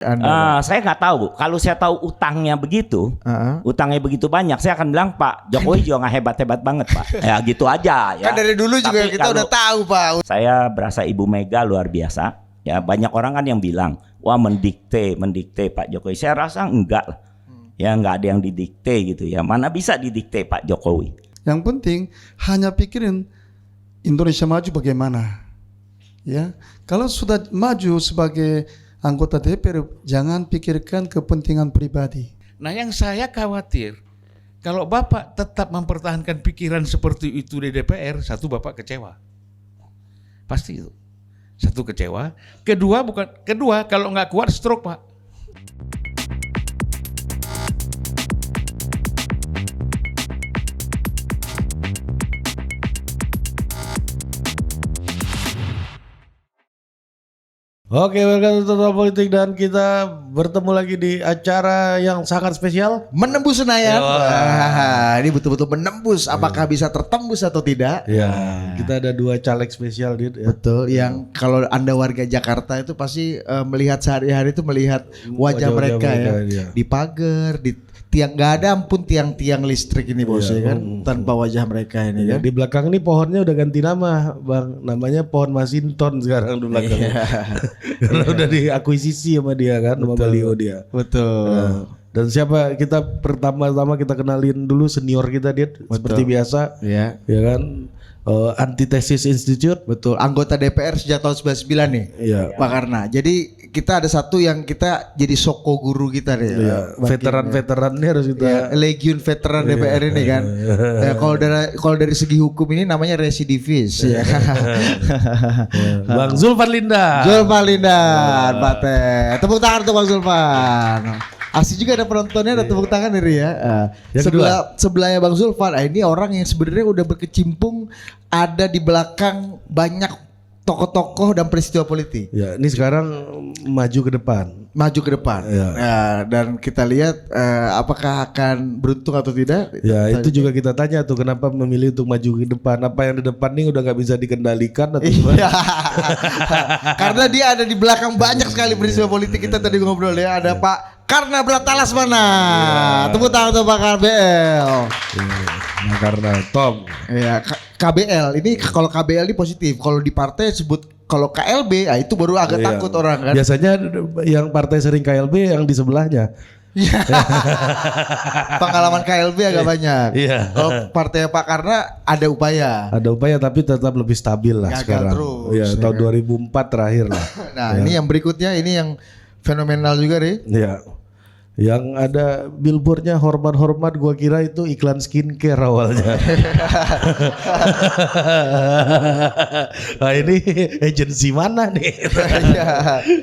Saya nggak tahu. Kalau saya tahu utangnya begitu, utangnya begitu banyak, saya akan bilang Pak Jokowi juga nggak hebat-hebat banget Pak. Ya gitu aja. Ya. Kan dari dulu juga Tapi kita udah tahu Pak. Saya berasa Ibu Mega luar biasa. Ya banyak orang kan yang bilang, wah mendikte Pak Jokowi. Saya rasa enggak lah. Ya nggak ada yang didikte gitu ya. Mana bisa didikte Pak Jokowi. Yang penting hanya pikirin Indonesia maju bagaimana. Ya, kalau sudah maju sebagai anggota DPR, jangan pikirkan kepentingan pribadi. Nah, yang saya khawatir kalau Bapak tetap mempertahankan pikiran seperti itu di DPR, satu Bapak kecewa, pasti itu. Satu kecewa, kedua kalau nggak kuat stroke Pak. Oke, welcome to Total Politik dan kita bertemu lagi di acara yang sangat spesial. Menembus Senayan. Ini betul-betul menembus. Apakah bisa tertembus atau tidak? Ya, kita ada 2 caleg spesial Dit. Betul. Yang kalau Anda warga Jakarta itu pasti melihat sehari-hari itu melihat wajah mereka ya. Iya. Di pagar, di tiang, nggak ada ampun tiang-tiang listrik ini bos ya kan, tanpa wajah mereka ini kan. Di belakang ini pohonnya udah ganti nama, Bang. Namanya pohon Masinton sekarang di belakang. Karena udah diakuisisi sama dia kan, sama beliau dia. Betul. Nah, dan siapa kita pertama-tama kita kenalin dulu senior kita dia seperti biasa. Ya kan. Antitesis Institute. Betul. Anggota DPR sejak tahun 99 nih. Iya. Pak Karna. Jadi kita ada satu yang kita jadi soko guru kita nih. Iya. Veteran-veteran ini harus kita. Legion veteran DPR ini kan. Kalau dari segi hukum ini namanya residivis. Ya. Bang Zulfan Linda. Pak Teh. Tepuk tangan untuk Bang Zulfan. Asli juga ada penontonnya, ada tepuk tangan dari ya. Sebelahnya Bang Zulfan, ini orang yang sebenarnya udah berkecimpung ada di belakang banyak tokoh-tokoh dan peristiwa politik. Ya, ini sekarang maju ke depan. Ya, dan kita lihat apakah akan beruntung atau tidak. Ya, itu juga kita tanya tuh kenapa memilih untuk maju ke depan. Apa yang di depan ini udah nggak bisa dikendalikan atau gimana? Karena dia ada di belakang banyak sekali peristiwa politik. Kita tadi ngobrol ya, ada Pak Karna Bratalas mana? Tepuk tangan untuk Pak KBL. Nah, karena Tom. Ya, KBL ini kalau KBL ini positif. Kalau di partai sebut kalau KLB, itu baru agak takut orang kan. Biasanya yang partai sering KLB yang di sebelahnya. Pengalaman KLB agak banyak. Kalau partai Pak Karna ada upaya. Ada upaya tapi tetap lebih stabil lah Gagal sekarang. Terus, ya, tahun 2004 terakhir lah. Nah, ini yang berikutnya ini yang fenomenal juga nih. Iya. Yang ada billboardnya hormat-hormat, gua kira itu iklan skincare awalnya. Nah, ini agensi mana nih?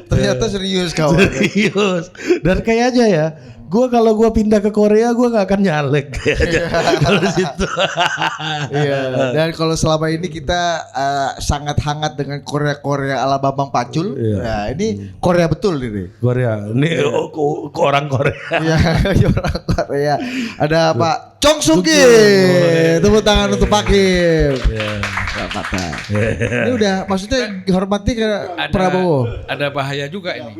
Ternyata serius kawan. Serius. Dan kayaknya ya, kalau gua pindah ke Korea gua nggak akan nyalek kalau situ. Iya. Dan kalau selama ini kita sangat hangat dengan Korea ala Bambang Pacul. Nah, ini Korea betul ini. Korea. Ini orang Korea. Iya, orang Korea. Ada Pak Chong Sung Ki. Tepuk tangan untuk Pak Kim. Ini udah maksudnya dihormati ke Prabowo. Ada bahaya juga ini.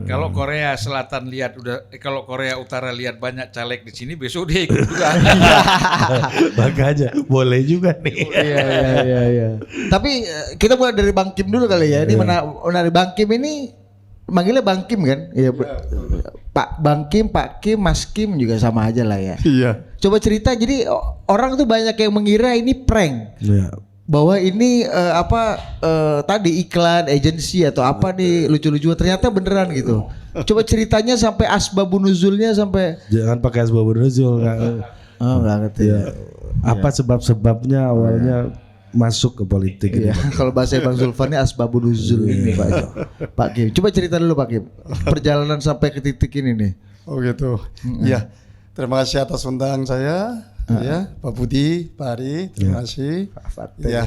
Kalau Korea Selatan lihat kalau Korea Utara lihat banyak caleg di sini, besok dia ikut juga. Makanya boleh juga nih. Iya. Tapi kita mulai dari Bang Kim dulu kali ya. Ini dari Bang Kim ini manggilnya Bang Kim kan? Iya. Pak Bang Kim, Pak Kim, Mas Kim juga sama aja lah ya. Iya. Coba cerita, jadi orang tuh banyak yang mengira ini prank. Iya. Bahwa ini tadi iklan agensi atau apa nih lucu-lucu, ternyata beneran gitu. Coba ceritanya sampai asbabun nuzulnya sampai. Jangan pakai asbabun nuzul. Nggak ngerti. Ya. Apa sebab-sebabnya awalnya masuk ke politik ini? Kalau bahasa Bang Zulfan ini asbabun nuzul ini Pak Kim. Coba cerita dulu Pak Kim. Perjalanan sampai ke titik ini nih. Oh gitu. Iya. Terima kasih atas undangan saya. Ya, Pak Budi, Pak Ari, terima kasih. Ya,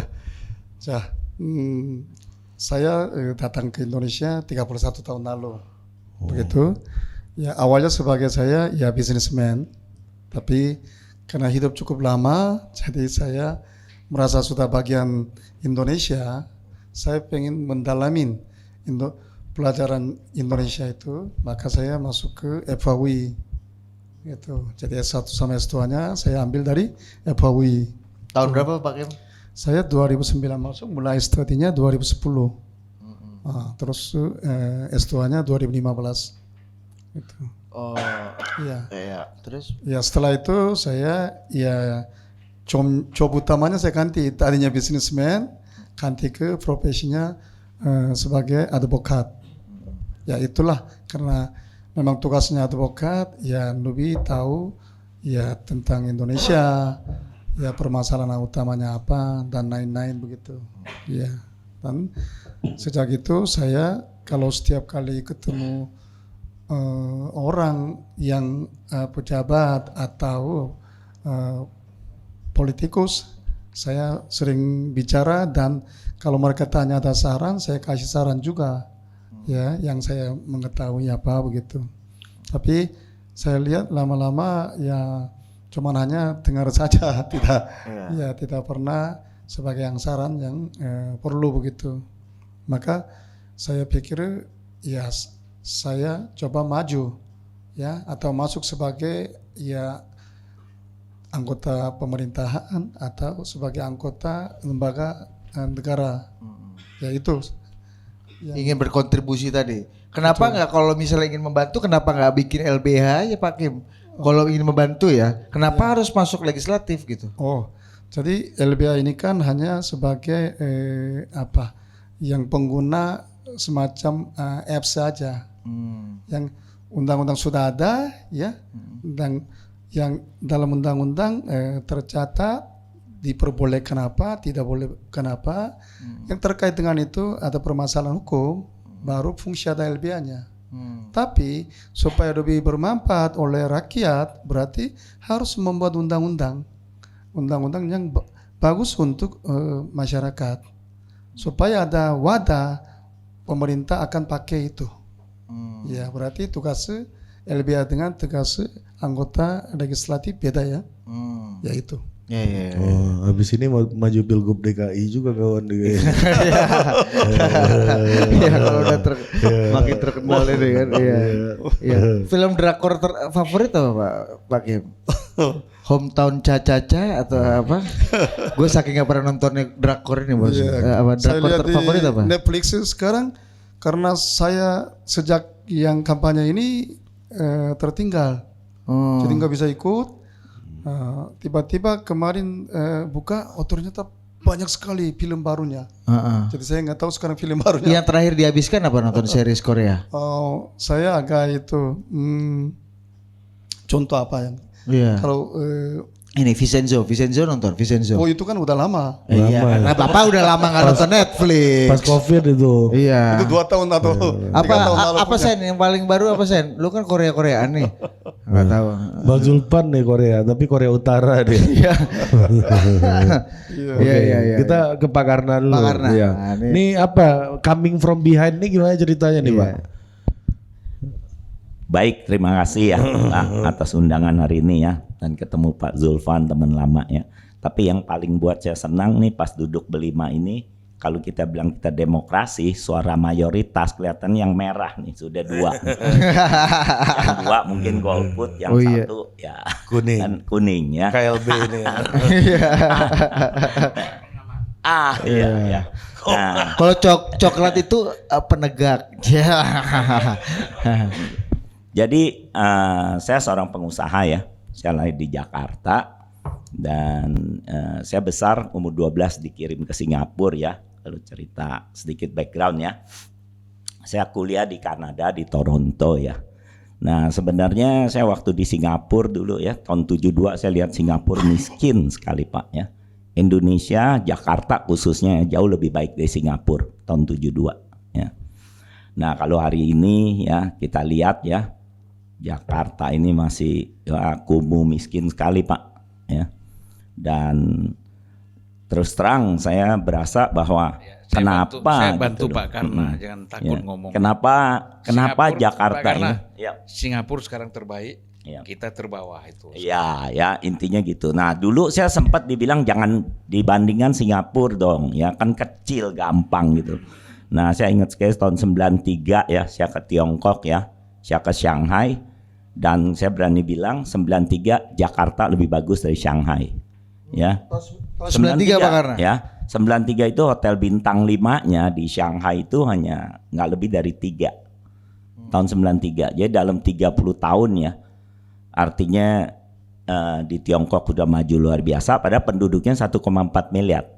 saya datang ke Indonesia 31 tahun lalu. Begitu. Ya, awalnya sebagai saya ya businessman, tapi karena hidup cukup lama, jadi saya merasa sudah bagian Indonesia. Saya pengen mendalamin pelajaran Indonesia itu, maka saya masuk ke FHUI gitu. Jadi S1 sama S2-nya saya ambil dari FHUI. Tahun berapa Pak Kim? Saya 2009 masuk, mulai S3-nya 2010. Nah, terus S2-nya 2015. Gitu. Oh, Iya. iya. Terus? Ya setelah itu saya ya job utamanya saya ganti, tadinya bisnismen, ganti ke profesinya sebagai advokat. Ya itulah, karena memang tugasnya advokat ya lebih tahu ya tentang Indonesia, ya permasalahan utamanya apa dan lain-lain begitu. Ya, dan sejak itu saya kalau setiap kali ketemu orang yang pejabat atau politikus, saya sering bicara, dan kalau mereka tanya ada saran, saya kasih saran juga, ya, yang saya mengetahui apa begitu. Tapi saya lihat lama-lama ya cuman hanya dengar saja, tidak pernah sebagai yang saran yang perlu begitu. Maka saya pikir ya saya coba maju, ya, atau masuk sebagai ya anggota pemerintahan atau sebagai anggota lembaga negara. Ya itu. Ingin berkontribusi tadi. Kenapa nggak kalau misalnya ingin membantu, kenapa nggak bikin LBH ya Pak Kim? Kalau ingin membantu ya, kenapa harus masuk legislatif gitu? Oh, jadi LBH ini kan hanya sebagai yang pengguna semacam apps saja. Yang undang-undang sudah ada, ya, dan yang dalam undang-undang tercatat diperbolehkan apa, tidak boleh kenapa. Yang terkait dengan itu ada permasalahan hukum, baru fungsi ada LBH-nya. Tapi supaya lebih bermanfaat oleh rakyat, berarti harus membuat undang-undang yang bagus untuk masyarakat, supaya ada wadah pemerintah akan pakai itu. Ya, berarti tugas LBH dengan tugas anggota legislatif beda ya. Ya itu. Ya. Oh, habis ini mau maju Pilgub DKI juga kawan juga. Ya kalau udah makin terkenal ini kan. Iya. Iya. Film drakor favorit apa Pak Kim? Hometown Cha-Cha-Cha atau apa? Gue saking gak pernah nontonnya drakor ini bos. Apa drakor terfavorit apa? Netflix sekarang, karena saya sejak yang kampanye ini tertinggal, jadi nggak bisa ikut. Tiba-tiba kemarin buka, ternyata banyak sekali film barunya. Jadi saya nggak tahu sekarang film barunya. Yang terakhir dihabiskan apa nonton series Korea? Saya agak itu contoh apa yang kalau ini Vincenzo nonton Vincenzo. itu kan udah lama. Iya, karena Bapak udah lama nggak nonton Netflix. Pas COVID itu. Iya. Itu 2 tahun atau 3 tahun lalu. Apa Sen yang paling baru apa Sen? Lu kan Koreaan nih. Nggak tahu. Bang Zulpan nih Korea, tapi Korea Utara dia. Iya. Kita ke Pak Karna dulu. Pak Karna. Iya. Nah, ini apa? Coming from behind nih gimana ceritanya nih Pak? Baik, terima kasih ya Pak, atas undangan hari ini ya, dan ketemu Pak Zulfan, teman lama ya. Tapi yang paling buat saya senang nih pas duduk berlima ini, kalau kita bilang kita demokrasi, suara mayoritas kelihatan yang merah nih sudah 2. Yang 2 mungkin golput, yang 1 ya Kuning. kan kuning ya. KLB ini. Iya. Nah, Kalau coklat itu penegak. jadi saya seorang pengusaha ya, saya lahir di Jakarta dan saya besar umur 12 dikirim ke Singapura ya. Lalu cerita sedikit background ya, saya kuliah di Kanada di Toronto ya. Nah sebenarnya saya waktu di Singapura dulu ya, tahun 72 saya lihat Singapura miskin sekali Pak ya. Indonesia, Jakarta khususnya jauh lebih baik dari Singapura tahun 72 ya. Nah kalau hari ini ya kita lihat ya, Jakarta ini masih kumuh miskin sekali Pak ya. Dan terus terang saya berasa bahwa saya bantu gitu Pak Karna, jangan takut ya. ngomong. Kenapa Singapura, Jakarta Pak Karna, ini? Ya. Singapura sekarang terbaik, Ya. kita terbawah itu. Ya intinya gitu. Nah dulu saya sempat dibilang jangan dibandingkan Singapura dong, ya kan kecil gampang gitu. Nah, saya ingat sekali tahun 93 ya, saya ke Tiongkok ya, saya ke Shanghai, dan saya berani bilang 93 Jakarta lebih bagus dari Shanghai. Ya. Tahun 93 Pak Karna. Ya. 93 itu hotel bintang 5-nya di Shanghai itu hanya nggak lebih dari 3. Tahun 93. Jadi dalam 30 tahun ya. Artinya di Tiongkok udah maju luar biasa, padahal penduduknya 1,4 miliar.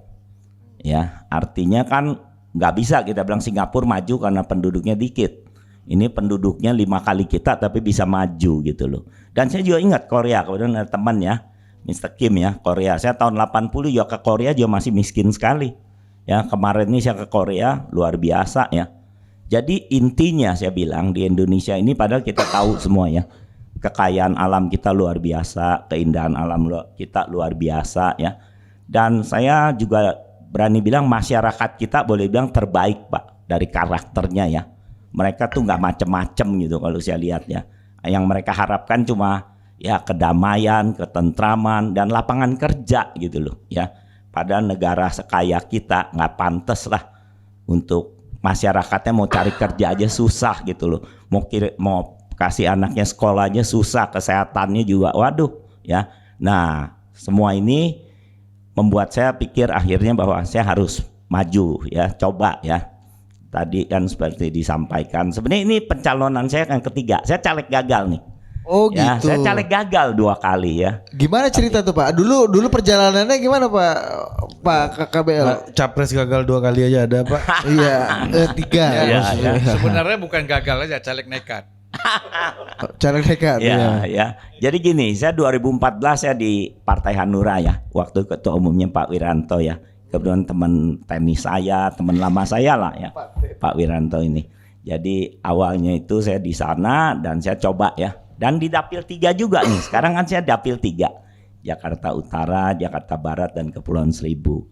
Ya, artinya kan nggak bisa kita bilang Singapura maju karena penduduknya dikit. Ini penduduknya 5 kali kita tapi bisa maju gitu loh. Dan saya juga ingat Korea, kemudian ada teman ya, Mr. Kim ya, Korea. Saya tahun 80 juga ke Korea juga masih miskin sekali. Ya, kemarin ini saya ke Korea luar biasa ya. Jadi intinya saya bilang di Indonesia ini padahal kita tahu semua ya. Kekayaan alam kita luar biasa, keindahan alam kita luar biasa ya. Dan saya juga berani bilang masyarakat kita boleh bilang terbaik Pak dari karakternya ya. Mereka tuh nggak macem-macem gitu kalau saya lihat ya. Yang mereka harapkan cuma ya kedamaian, ketentraman dan lapangan kerja gitu loh ya. Padahal negara sekaya kita nggak pantas lah untuk masyarakatnya mau cari kerja aja susah gitu loh. Mau kasih anaknya sekolahnya susah, kesehatannya juga waduh ya. Nah, semua ini membuat saya pikir akhirnya bahwa saya harus maju ya, coba ya. Tadi kan seperti disampaikan, sebenarnya ini pencalonan saya yang ketiga. Saya caleg gagal nih. Oh Ya, gitu. saya caleg gagal 2 kali ya. Gimana cerita tuh Pak? Dulu perjalanannya gimana Pak KBL? Capres gagal 2 kali aja ada Pak. Iya, 3. Iya, iya. Sebenarnya bukan gagal aja, caleg nekat. Cara nekat. Ya, ya. Jadi gini, saya 2014 saya di Partai Hanura ya, waktu ketua umumnya Pak Wiranto ya. Kebetulan teman tenis saya, teman lama saya lah ya, Pak Wiranto ini. Jadi awalnya itu saya di sana dan saya coba ya. Dan di Dapil 3 juga nih. Sekarang kan saya Dapil 3. Jakarta Utara, Jakarta Barat dan Kepulauan Seribu.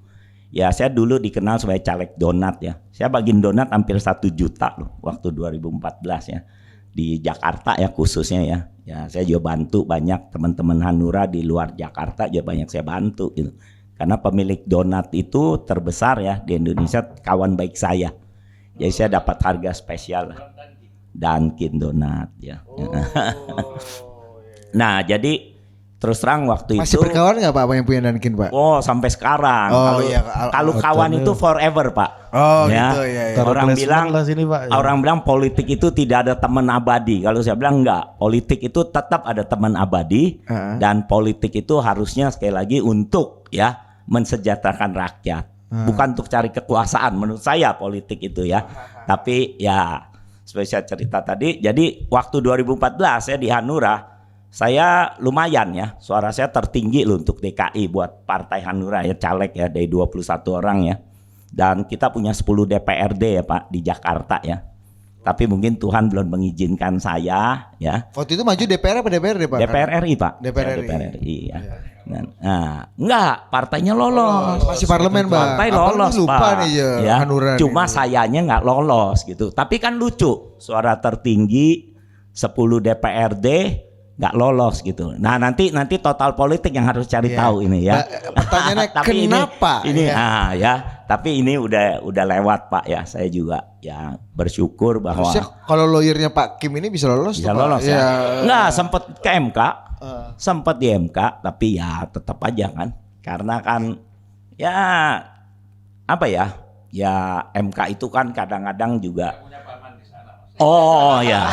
Ya, saya dulu dikenal sebagai caleg donat ya. Saya bagiin donat hampir 1 juta loh waktu 2014 ya. Di Jakarta ya khususnya ya. Ya, saya juga bantu banyak teman-teman Hanura di luar Jakarta juga banyak saya bantu gitu. Karena pemilik donat itu terbesar ya di Indonesia, kawan baik saya. Jadi saya dapat harga spesial lah. Dunkin Donat ya. Nah, jadi terus terang waktu Masih itu berkawan nggak Pak yang punya Dunkin Pak? oh sampai sekarang. Oh, Kalau iya. kalau kawan itu forever Pak. Oh Ya. gitu ya. Taruh Orang placement bilang lah sini, Pak. orang bilang politik itu tidak ada teman abadi. Kalau saya bilang enggak, politik itu tetap ada teman abadi dan politik itu harusnya sekali lagi untuk ya mensejahterakan rakyat, bukan untuk cari kekuasaan. Menurut saya politik itu ya. Tapi ya seperti saya cerita tadi, jadi waktu 2014 saya di Hanura, saya lumayan ya, suara saya tertinggi loh untuk DKI buat Partai Hanura ya, caleg ya dari 21 orang ya. Dan kita punya 10 DPRD ya Pak di Jakarta ya. Tapi mungkin Tuhan belum mengizinkan saya ya. Waktu itu maju DPR apa DPRD Pak? DPR RI Pak. DPR Ya, RI. DPR RI ya. Nah, enggak, partainya lolos. Masih parlemen Bang. Partai Abang lolos lupa Pak. nih Ya, Hanura. cuma nih. sayanya nggak lolos gitu. Tapi kan lucu, suara tertinggi 10 DPRD nggak lolos gitu. Nah nanti total politik yang harus cari Iya. tahu ini ya. Pertanyaannya Tapi kenapa? Ini Ya. ya. Tapi ini udah lewat Pak ya. Saya juga ya bersyukur bahwa Harusnya kalau lawyernya Pak Kim ini bisa lolos bisa tuh, Pak. lolos ya. Nggak sempet ke MK, sempet di MK, tapi ya tetap aja kan. Karena kan ya apa ya? Ya MK itu kan kadang-kadang juga. Oh ya,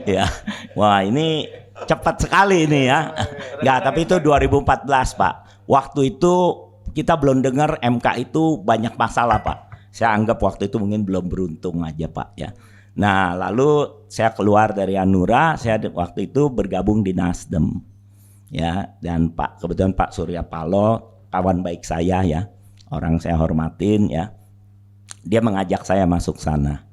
ya. Wah ini cepat sekali ini ya. Nggak, tapi itu 2014 Pak. Waktu itu kita belum dengar MK itu banyak masalah Pak. Saya anggap waktu itu mungkin belum beruntung aja Pak ya. Nah lalu saya keluar dari Hanura, saya waktu itu bergabung di Nasdem ya. Dan kebetulan Pak Surya Paloh kawan baik saya ya, orang saya hormatin ya. Dia mengajak saya masuk sana.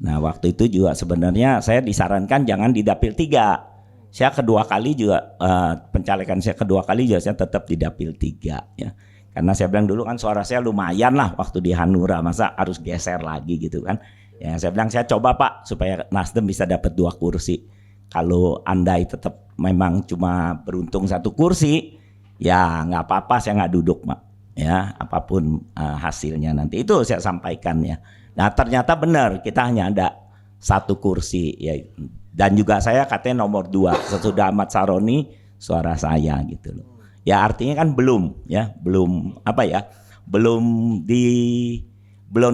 Nah waktu itu juga sebenarnya saya disarankan jangan di Dapil 3. Saya kedua kali juga pencalekan saya kedua kali juga saya tetap di Dapil 3 ya. Karena saya bilang dulu kan suara saya lumayan lah waktu di Hanura, masa harus geser lagi gitu kan. Ya saya bilang saya coba Pak supaya Nasdem bisa dapat 2 kursi. Kalau andai tetap memang cuma beruntung 1 kursi, ya nggak apa-apa saya nggak duduk Pak. ya, apapun hasilnya nanti itu saya sampaikan ya. Nah ternyata benar kita hanya ada satu kursi ya, dan juga saya katanya nomor 2 sesudah Ahmad Saroni suara saya gitu loh. Ya artinya kan belum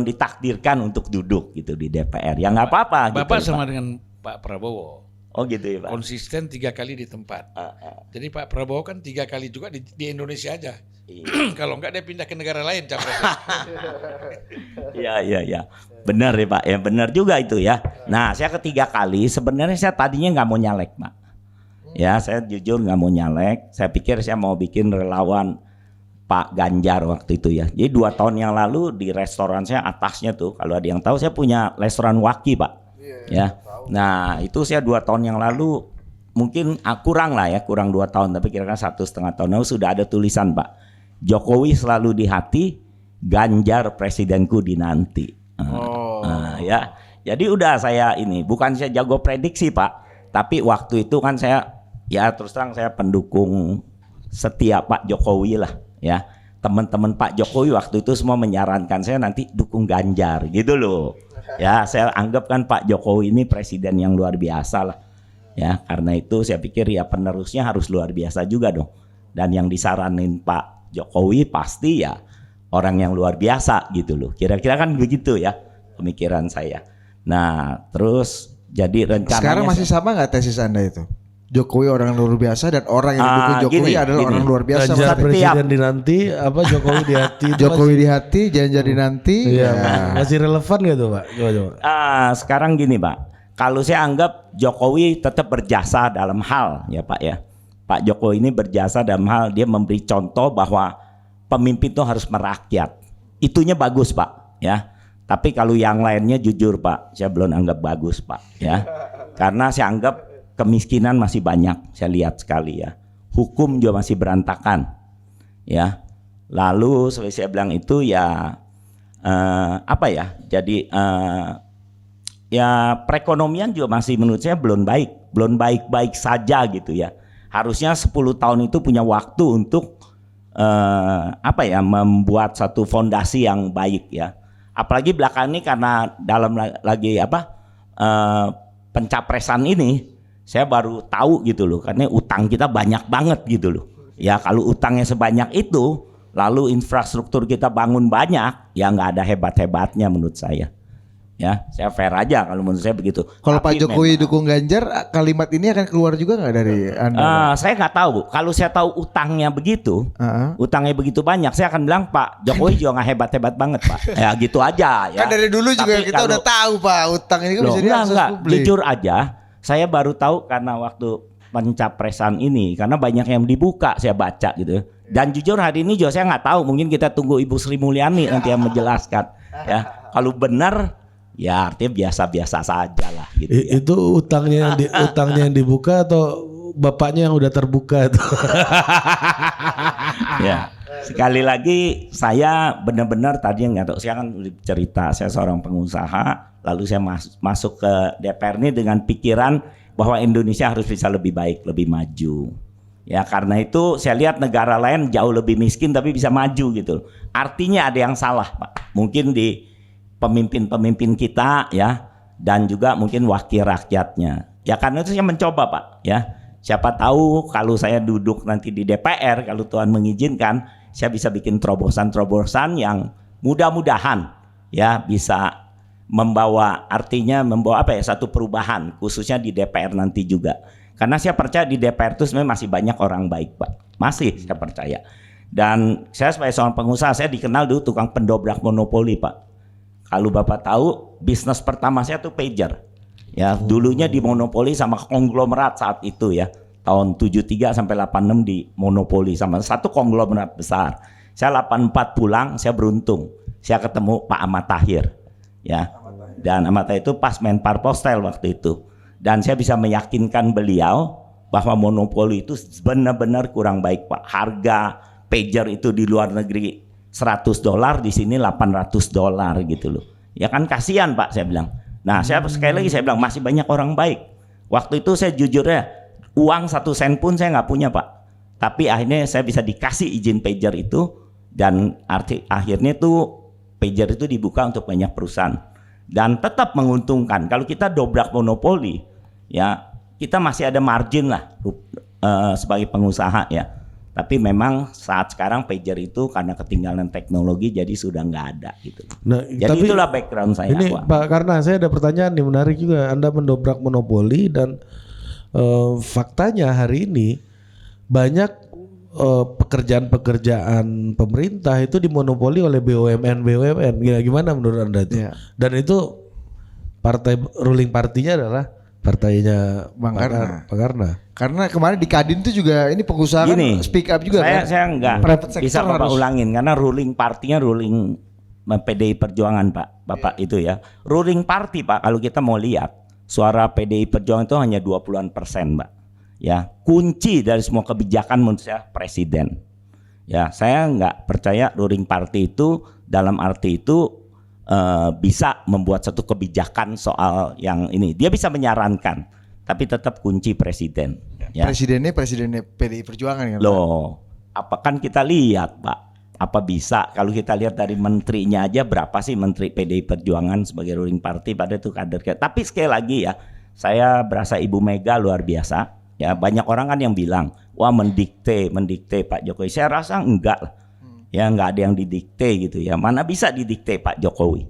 ditakdirkan untuk duduk gitu di DPR. Ya nggak apa-apa. Bapak gitu, sama Pak. dengan Pak Prabowo. Oh gitu ya Pak. Konsisten 3 kali di tempat. Jadi Pak Prabowo kan 3 kali juga di Indonesia aja. Iya. Kalau enggak dia pindah ke negara lain capres. Iya. Benar ya Pak. Ya benar juga itu ya. Nah saya ketiga kali sebenarnya saya tadinya nggak mau nyalek Pak. Ya saya jujur nggak mau nyalek. Saya pikir saya mau bikin relawan Pak Ganjar waktu itu ya. Jadi 2 tahun yang lalu di restoran saya atasnya tuh, kalau ada yang tahu saya punya restoran Waki Pak. Ya. Nah itu saya 2 tahun yang lalu mungkin kurang 2 tahun, tapi kira-kira 1,5 tahun lalu sudah ada tulisan Pak, Jokowi selalu di hati, Ganjar presidenku dinanti. Ya. Jadi udah saya ini, bukan saya jago prediksi Pak, tapi waktu itu kan saya ya terus terang saya pendukung setia Pak Jokowi lah ya. Teman-teman Pak Jokowi waktu itu semua menyarankan saya nanti dukung Ganjar gitu loh. Ya saya anggap kan Pak Jokowi ini presiden yang luar biasa lah. Ya karena itu saya pikir ya penerusnya harus luar biasa juga dong. Dan yang disaranin Pak Jokowi pasti ya orang yang luar biasa gitu loh. Kira-kira kan begitu ya pemikiran saya. Nah terus jadi rencananya Sekarang masih sama nggak tesis Anda itu? Jokowi orang luar biasa dan orang yang didukung Jokowi adalah orang luar biasa. Ganjar Berarti presiden dinanti, Jokowi di hati. itu Jokowi di hati, Ganjar dinanti. Iya, Ya. masih relevan gitu Pak? Coba. Sekarang gini Pak, kalau saya anggap Jokowi tetap berjasa dalam hal ya Pak ya. Pak Jokowi ini berjasa dalam hal dia memberi contoh bahwa pemimpin itu harus merakyat. Itunya bagus Pak ya. Tapi kalau yang lainnya jujur Pak, saya belum anggap bagus Pak ya. Karena saya anggap kemiskinan masih banyak, saya lihat sekali ya. Hukum juga masih berantakan, ya. Lalu seperti saya bilang itu ya Jadi ya perekonomian juga masih menurut saya belum baik saja gitu ya. Harusnya 10 tahun itu punya waktu untuk membuat satu fondasi yang baik ya. Apalagi belakang ini karena dalam lagi pencapresan ini. Saya baru tahu gitu loh, karena utang kita banyak banget gitu loh. Ya kalau utangnya sebanyak itu, lalu infrastruktur kita bangun banyak, ya nggak ada hebat-hebatnya menurut saya. Ya, saya fair aja kalau menurut saya begitu. Kalau Pak Tapi Jokowi memang, dukung Ganjar, kalimat ini akan keluar juga nggak dari Anda? saya nggak tahu. Kalau saya tahu utangnya begitu banyak, saya akan bilang Pak Jokowi juga nggak hebat-hebat banget Pak. Ya gitu aja. Ya. Kan dari dulu juga Tapi kita udah tahu Pak, utang ini kan bisa diakses publik. Jujur aja. Saya baru tahu karena waktu pencapresan ini, karena banyak yang dibuka saya baca gitu. Dan jujur hari ini juga saya nggak tahu, mungkin kita tunggu Ibu Sri Mulyani nanti yang menjelaskan. Ya kalau benar ya artinya biasa-biasa saja lah gitu. Ya. Itu utangnya yang dibuka atau bapaknya yang udah terbuka itu? Ya sekali lagi saya benar-benar tadi nggak tahu, saya kan cerita saya seorang pengusaha. Lalu saya masuk ke DPR ini dengan pikiran bahwa Indonesia harus bisa lebih baik, lebih maju. Ya karena itu saya lihat negara lain jauh lebih miskin tapi bisa maju gitu. Artinya ada yang salah Pak. Mungkin di pemimpin-pemimpin kita ya, dan juga mungkin wakil rakyatnya. Ya karena itu saya mencoba Pak ya. Siapa tahu kalau saya duduk nanti di DPR, kalau Tuhan mengizinkan, saya bisa bikin terobosan-terobosan yang mudah-mudahan ya bisa membawa satu perubahan khususnya di DPR nanti juga. Karena saya percaya di DPR itu sebenarnya masih banyak orang baik Pak. Masih saya percaya. Dan saya sebagai seorang pengusaha, saya dikenal dulu tukang pendobrak monopoli Pak. Kalau Bapak tahu, bisnis pertama saya tuh pager. Ya, dulunya di monopoli sama konglomerat saat itu ya. Tahun 73 sampai 86 di monopoli sama satu konglomerat besar. Saya 84 pulang, saya beruntung. Saya ketemu Pak Ahmad Tahir. Ya, dan Ahmad Tahir itu pas Menpar Postel waktu itu. Dan saya bisa meyakinkan beliau bahwa monopoli itu benar-benar kurang baik Pak. Harga pager itu di luar negeri $100, di sini $800 gitu loh. Ya kan kasihan Pak, saya bilang. Nah saya sekali lagi saya bilang masih banyak orang baik. Waktu itu saya jujur ya, uang 1 sen pun saya nggak punya Pak. Tapi akhirnya saya bisa dikasih izin pager itu Dan akhirnya tuh pager itu dibuka untuk banyak perusahaan dan tetap menguntungkan. Kalau kita dobrak monopoli, ya kita masih ada margin lah sebagai pengusaha ya. Tapi memang saat sekarang pager itu karena ketinggalan teknologi jadi sudah nggak ada gitu. Nah, Jadi tapi itulah background saya. ini Wak. Pak, karena saya ada pertanyaan nih menarik juga. Anda mendobrak monopoli dan faktanya hari ini banyak pekerjaan-pekerjaan pemerintah itu dimonopoli oleh BUMN. Gimana menurut Anda itu? Iya. Dan itu partai ruling partinya adalah partainya Bang Karna. Pak Karna. Karena kemarin di Kadin tuh juga ini pengusaha kan Gini, speak up juga kan. saya nggak Private sector bisa Bapak harus. ulangin karena ruling partinya ruling PDI Perjuangan Bapak itu ya. Ruling party Pak, kalau kita mau lihat suara PDI Perjuangan itu hanya 20-an% Mbak. Ya, kunci dari semua kebijakan menurut saya presiden. Ya, saya nggak percaya ruling party itu dalam arti itu bisa membuat satu kebijakan soal yang ini. Dia bisa menyarankan, tapi tetap kunci presiden. Ya. Presidennya PDI Perjuangan kan. Pak? Loh, apa kan kita lihat Pak, apa bisa kalau kita lihat dari menterinya aja berapa sih menteri PDI Perjuangan sebagai ruling party pada itu kader. Tapi sekali lagi ya, saya berasa Ibu Mega luar biasa. Ya banyak orang kan yang bilang, wah mendikte Pak Jokowi. Saya rasa enggak lah. Ya nggak ada yang didikte gitu ya. Mana bisa didikte Pak Jokowi.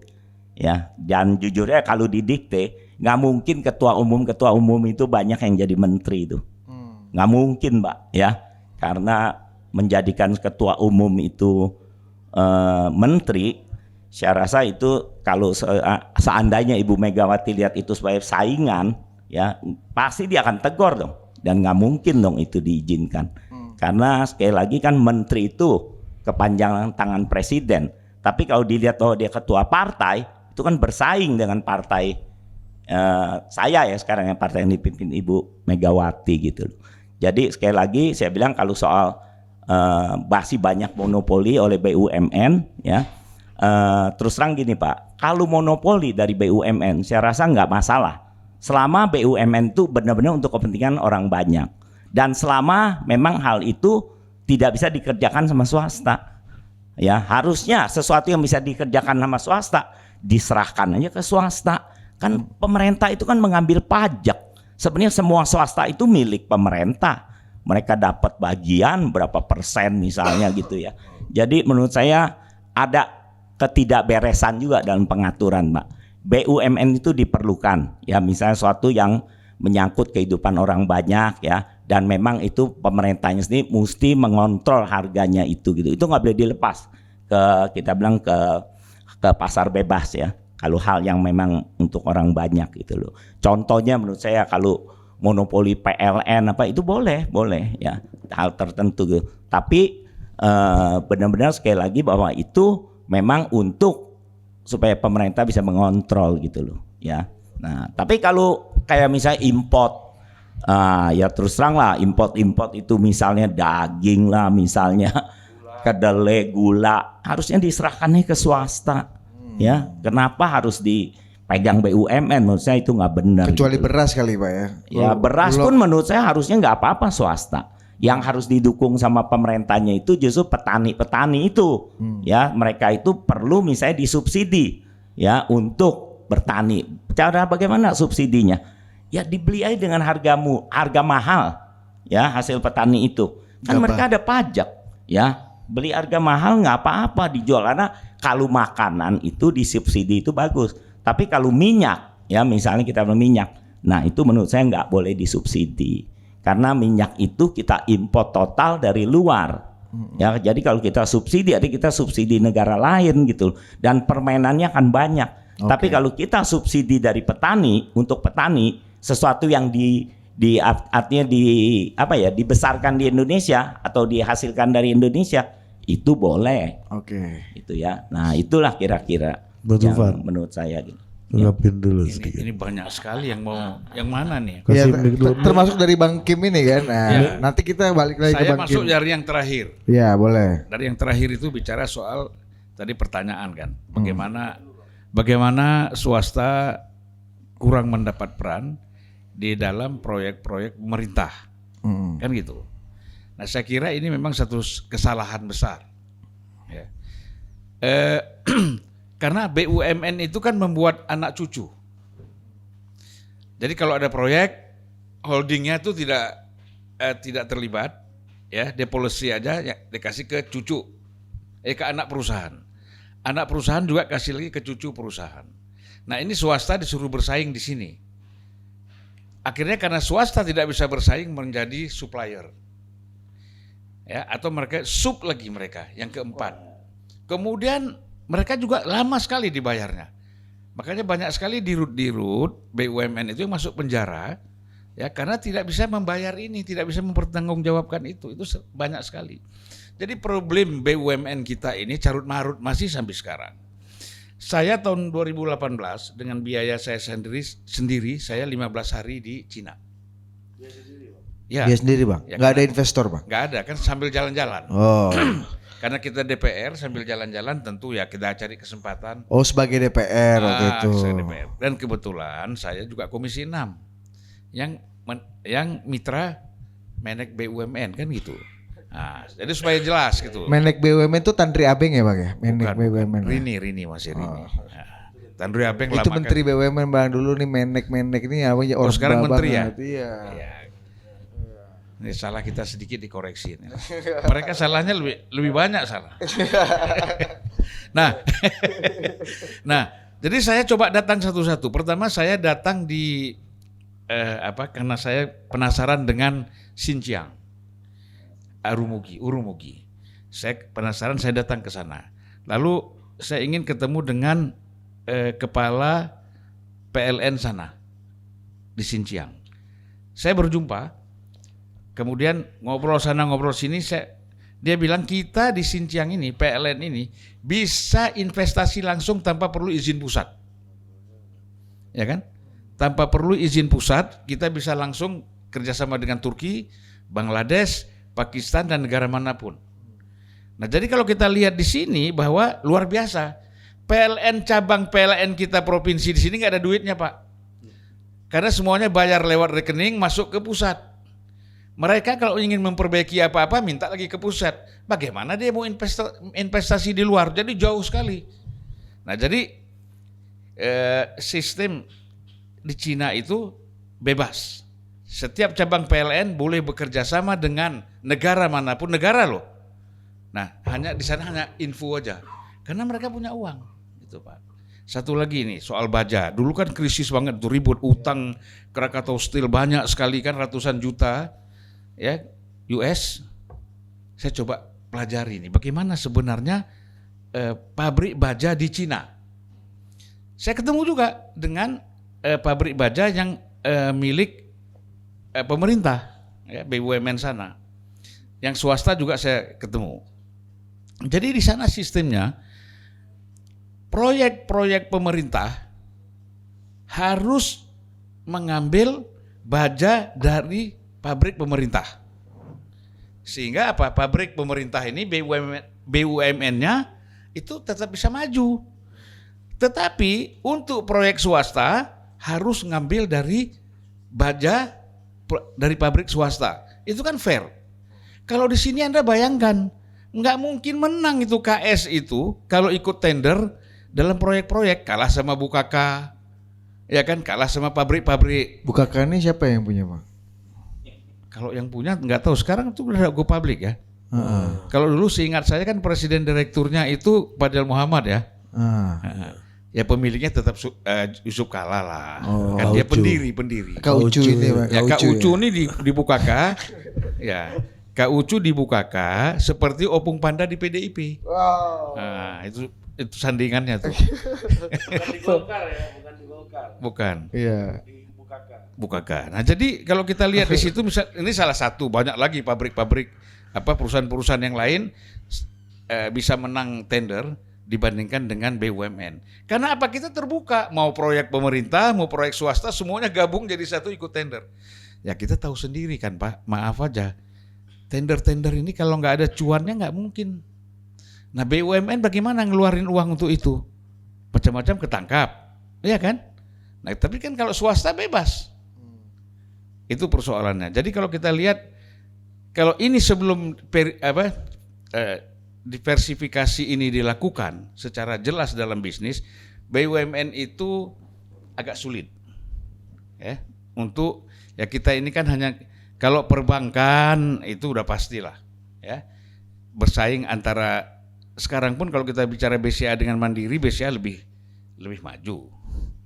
Ya, dan jujurnya kalau didikte nggak mungkin ketua umum itu banyak yang jadi menteri itu. Nggak mungkin Mbak ya. Karena menjadikan ketua umum itu menteri, saya rasa itu kalau seandainya Ibu Megawati lihat itu sebagai saingan, ya pasti dia akan tegur dong. Dan nggak mungkin dong itu diizinkan. Karena sekali lagi kan menteri itu kepanjangan tangan presiden. Tapi kalau dilihat bahwa dia ketua partai, itu kan bersaing dengan partai saya ya sekarang yang partai yang dipimpin Ibu Megawati gitu loh. Jadi sekali lagi saya bilang kalau soal masih banyak monopoli oleh BUMN ya, terus terang gini Pak, kalau monopoli dari BUMN saya rasa nggak masalah selama BUMN itu benar-benar untuk kepentingan orang banyak dan selama memang hal itu tidak bisa dikerjakan sama swasta. Ya, harusnya sesuatu yang bisa dikerjakan sama swasta diserahkan aja ke swasta. Kan pemerintah itu kan mengambil pajak. Sebenarnya semua swasta itu milik pemerintah. Mereka dapat bagian berapa persen misalnya gitu ya. Jadi menurut saya ada ketidakberesan juga dalam pengaturan, Pak. BUMN itu diperlukan. Ya, misalnya suatu yang menyangkut kehidupan orang banyak ya, dan memang itu pemerintahnya sendiri mesti mengontrol harganya itu gitu. Itu nggak boleh dilepas ke kita bilang ke pasar bebas ya. Kalau hal yang memang untuk orang banyak gitu loh. Contohnya menurut saya kalau monopoli PLN apa itu boleh ya hal tertentu gitu. Tapi benar-benar sekali lagi bahwa itu memang untuk supaya pemerintah bisa mengontrol gitu loh ya. Nah, tapi kalau kayak misalnya import, ya terus terang lah import itu misalnya daging lah, misalnya kedelai, gula, harusnya diserahkannya ke swasta, ya. Kenapa harus dipegang BUMN? Menurut saya itu nggak benar. Kecuali gitu. beras kali Pak ya. Ya beras pun menurut saya harusnya nggak apa-apa swasta. Yang harus didukung sama pemerintahnya itu justru petani-petani itu, ya mereka itu perlu misalnya disubsidi, ya untuk bertani. Cara bagaimana subsidinya? Ya dibeli aja dengan harga mahal, ya hasil petani itu. Kan mereka ada pajak, ya beli harga mahal nggak apa-apa dijual karena kalau makanan itu disubsidi itu bagus. Tapi kalau minyak, ya misalnya kita beli minyak, nah itu menurut saya nggak boleh disubsidi. Karena minyak itu kita import total dari luar. Ya, jadi kalau kita subsidi, artinya kita subsidi negara lain gitu. Dan permainannya akan banyak. Okay. Tapi kalau kita subsidi dari petani untuk petani, sesuatu yang artinya dibesarkan di Indonesia atau dihasilkan dari Indonesia, itu boleh. Oke. Itu ya. Nah, itulah kira-kira Betul, yang menurut saya gitu. Ngapin dulu sedikit. Ini banyak sekali yang mau yang mana nih? Ya, Kasih mic dulu. termasuk dari Bang Kim ini kan. Nah, nanti kita balik lagi ke Saya Bang masuk Kim. dari yang terakhir. Ya, boleh. Dari yang terakhir itu bicara soal tadi pertanyaan kan, bagaimana swasta kurang mendapat peran di dalam proyek-proyek pemerintah, kan gitu. Nah saya kira ini memang satu kesalahan besar. Ya. Eh, karena BUMN itu kan membuat anak cucu. Jadi kalau ada proyek, holdingnya itu tidak terlibat, ya devolusi aja, ya, dikasih ke cucu, ke anak perusahaan. Anak perusahaan juga kasih lagi ke cucu perusahaan. Nah ini swasta disuruh bersaing di sini. Akhirnya karena swasta tidak bisa bersaing menjadi supplier, ya, atau mereka sub lagi mereka yang keempat. Kemudian mereka juga lama sekali dibayarnya. Makanya banyak sekali dirut BUMN itu yang masuk penjara, ya karena tidak bisa membayar ini, tidak bisa mempertanggungjawabkan itu banyak sekali. Jadi problem BUMN kita ini carut marut masih sampai sekarang. Saya tahun 2018 dengan biaya saya sendiri saya 15 hari di Cina. Ya, Dia sendiri bang, Ya, nggak ada investor bang. nggak ada kan sambil jalan-jalan. Oh, Karena kita DPR sambil jalan-jalan tentu ya kita cari kesempatan. oh sebagai DPR waktu itu. Saya DPR. Dan kebetulan saya juga Komisi 6 yang mitra Menek BUMN kan gitu. Nah, jadi supaya jelas gitu. Menek BUMN itu Tandri Abeng ya bang ya? Menek Bukan, BUMN. Rini masih Rini. Nah, Tandri Abeng Itu lama Menteri kan. BUMN bang dulu nih Menek ini apa ya? Oh, sekarang menteri ya? Iya. Ya. Ini salah kita sedikit dikoreksi. Mereka salahnya lebih banyak salah. Nah, jadi saya coba datang satu-satu. Pertama saya datang di karena saya penasaran dengan Xinjiang, Urumqi. Saya penasaran, saya datang ke sana. Lalu saya ingin ketemu dengan kepala PLN sana di Xinjiang. Saya berjumpa. Kemudian ngobrol sana ngobrol sini, dia bilang kita di Xinjiang ini, PLN ini bisa investasi langsung tanpa perlu izin pusat. Ya kan? Tanpa perlu izin pusat, kita bisa langsung kerjasama dengan Turki, Bangladesh, Pakistan dan negara manapun. Nah jadi kalau kita lihat di sini bahwa luar biasa, PLN cabang PLN kita provinsi di sini nggak ada duitnya Pak, karena semuanya bayar lewat rekening masuk ke pusat. Mereka kalau ingin memperbaiki apa-apa minta lagi ke pusat. Bagaimana dia mau investasi di luar? Jadi jauh sekali. Nah jadi sistem di Cina itu bebas. Setiap cabang PLN boleh bekerja sama dengan negara manapun, negara loh. Nah hanya di sana hanya info aja. Karena mereka punya uang, gitu Pak. Satu lagi nih soal baja. Dulu kan krisis banget, tuh ribut utang Krakatau Steel banyak sekali kan ratusan juta. Ya, US, saya coba pelajari ini bagaimana sebenarnya pabrik baja di Cina. Saya ketemu juga dengan pabrik baja yang milik pemerintah, ya, BUMN sana. Yang swasta juga saya ketemu. Jadi di sana sistemnya proyek-proyek pemerintah harus mengambil baja dari pabrik pemerintah. Sehingga apa? Pabrik pemerintah ini BUMN-nya itu tetap bisa maju. Tetapi untuk proyek swasta harus ngambil dari baja dari pabrik swasta. Itu kan fair. Kalau di sini Anda bayangkan, nggak mungkin menang itu KS itu kalau ikut tender dalam proyek-proyek, kalah sama Bukaka, ya kan, kalah sama pabrik-pabrik. Bukaka ini siapa yang punya bang? Kalau yang punya nggak tahu, sekarang itu udah go public ya. Kalau dulu seingat saya kan presiden direkturnya itu Fadel Muhammad ya. Ya pemiliknya tetap Yusuf Kala lah. Kan dia pendiri. Kak Ucu ini bang. Ya Kak Ucu ini di Bukaka. Ya Kak Ucu di Bukaka seperti Opung Panda di PDIP. Wow. Nah, itu sandingannya tuh. Bukan di Golkar ya, bukan di Golkar. Bukan. Iya. Bukaka. Nah, jadi kalau kita lihat di situ misal ini salah satu, banyak lagi pabrik-pabrik perusahaan-perusahaan yang lain bisa menang tender dibandingkan dengan BUMN. Karena apa? Kita terbuka, mau proyek pemerintah, mau proyek swasta, semuanya gabung jadi satu ikut tender. Ya kita tahu sendiri kan Pak, maaf aja. Tender-tender ini kalau nggak ada cuannya nggak mungkin. Nah BUMN bagaimana ngeluarin uang untuk itu? Macam-macam ketangkap, iya kan? Nah tapi kan kalau swasta bebas. Itu persoalannya. Jadi kalau kita lihat, kalau ini sebelum diversifikasi ini dilakukan secara jelas dalam bisnis, BUMN itu agak sulit. Ya, untuk ya kita ini kan hanya kalau perbankan itu udah pastilah ya. Bersaing antara sekarang pun kalau kita bicara BCA dengan Mandiri, BCA lebih maju.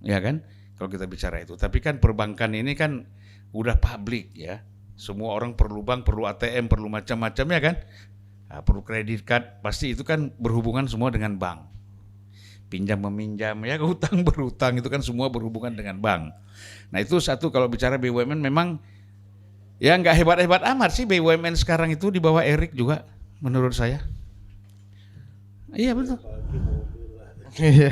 Ya kan? Kalau kita bicara itu. Tapi kan perbankan ini kan udah publik ya. Semua orang perlu bank, perlu ATM, perlu macam-macam ya kan? Nah, perlu kredit card, pasti itu kan berhubungan semua dengan bank. Pinjam meminjam ya, hutang berhutang itu kan semua berhubungan dengan bank. Nah itu satu kalau bicara BUMN memang ya nggak hebat-hebat amat sih BUMN sekarang itu di bawah Erik juga menurut saya. Iya betul. Iya,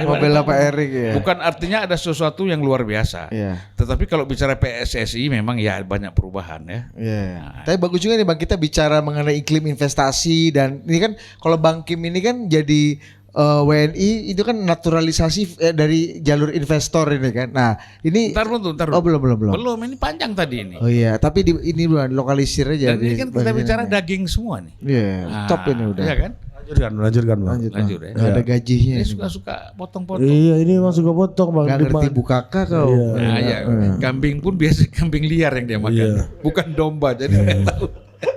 mobil Pak Erik ya. Bukan artinya ada sesuatu yang luar biasa. Iya. Tetapi kalau bicara PSSI memang ya banyak perubahan ya. Iya. Tapi bagus juga nih Bang kita bicara mengenai iklim investasi dan ini kan kalau Bang Kim ini kan jadi WNI itu kan naturalisasi dari jalur investor ini kan. Nah, ini Ntar dulu. Oh, belum. Belum, ini panjang tadi ini. Oh iya, tapi ini dulu lokalisir aja. Dan ini kan kita bicara daging semua nih. Iya, top ini udah. Iya kan? Lanjutkan Bang. Lanjut ya. Nggak ada gajinya. Ini suka-suka potong-potong. Iya, ini emang suka potong Bang. Gak ngerti bukaka kau. Nah, ya, kambing pun biasa kambing liar yang dia makan, bukan domba. Jadi nggak tahu.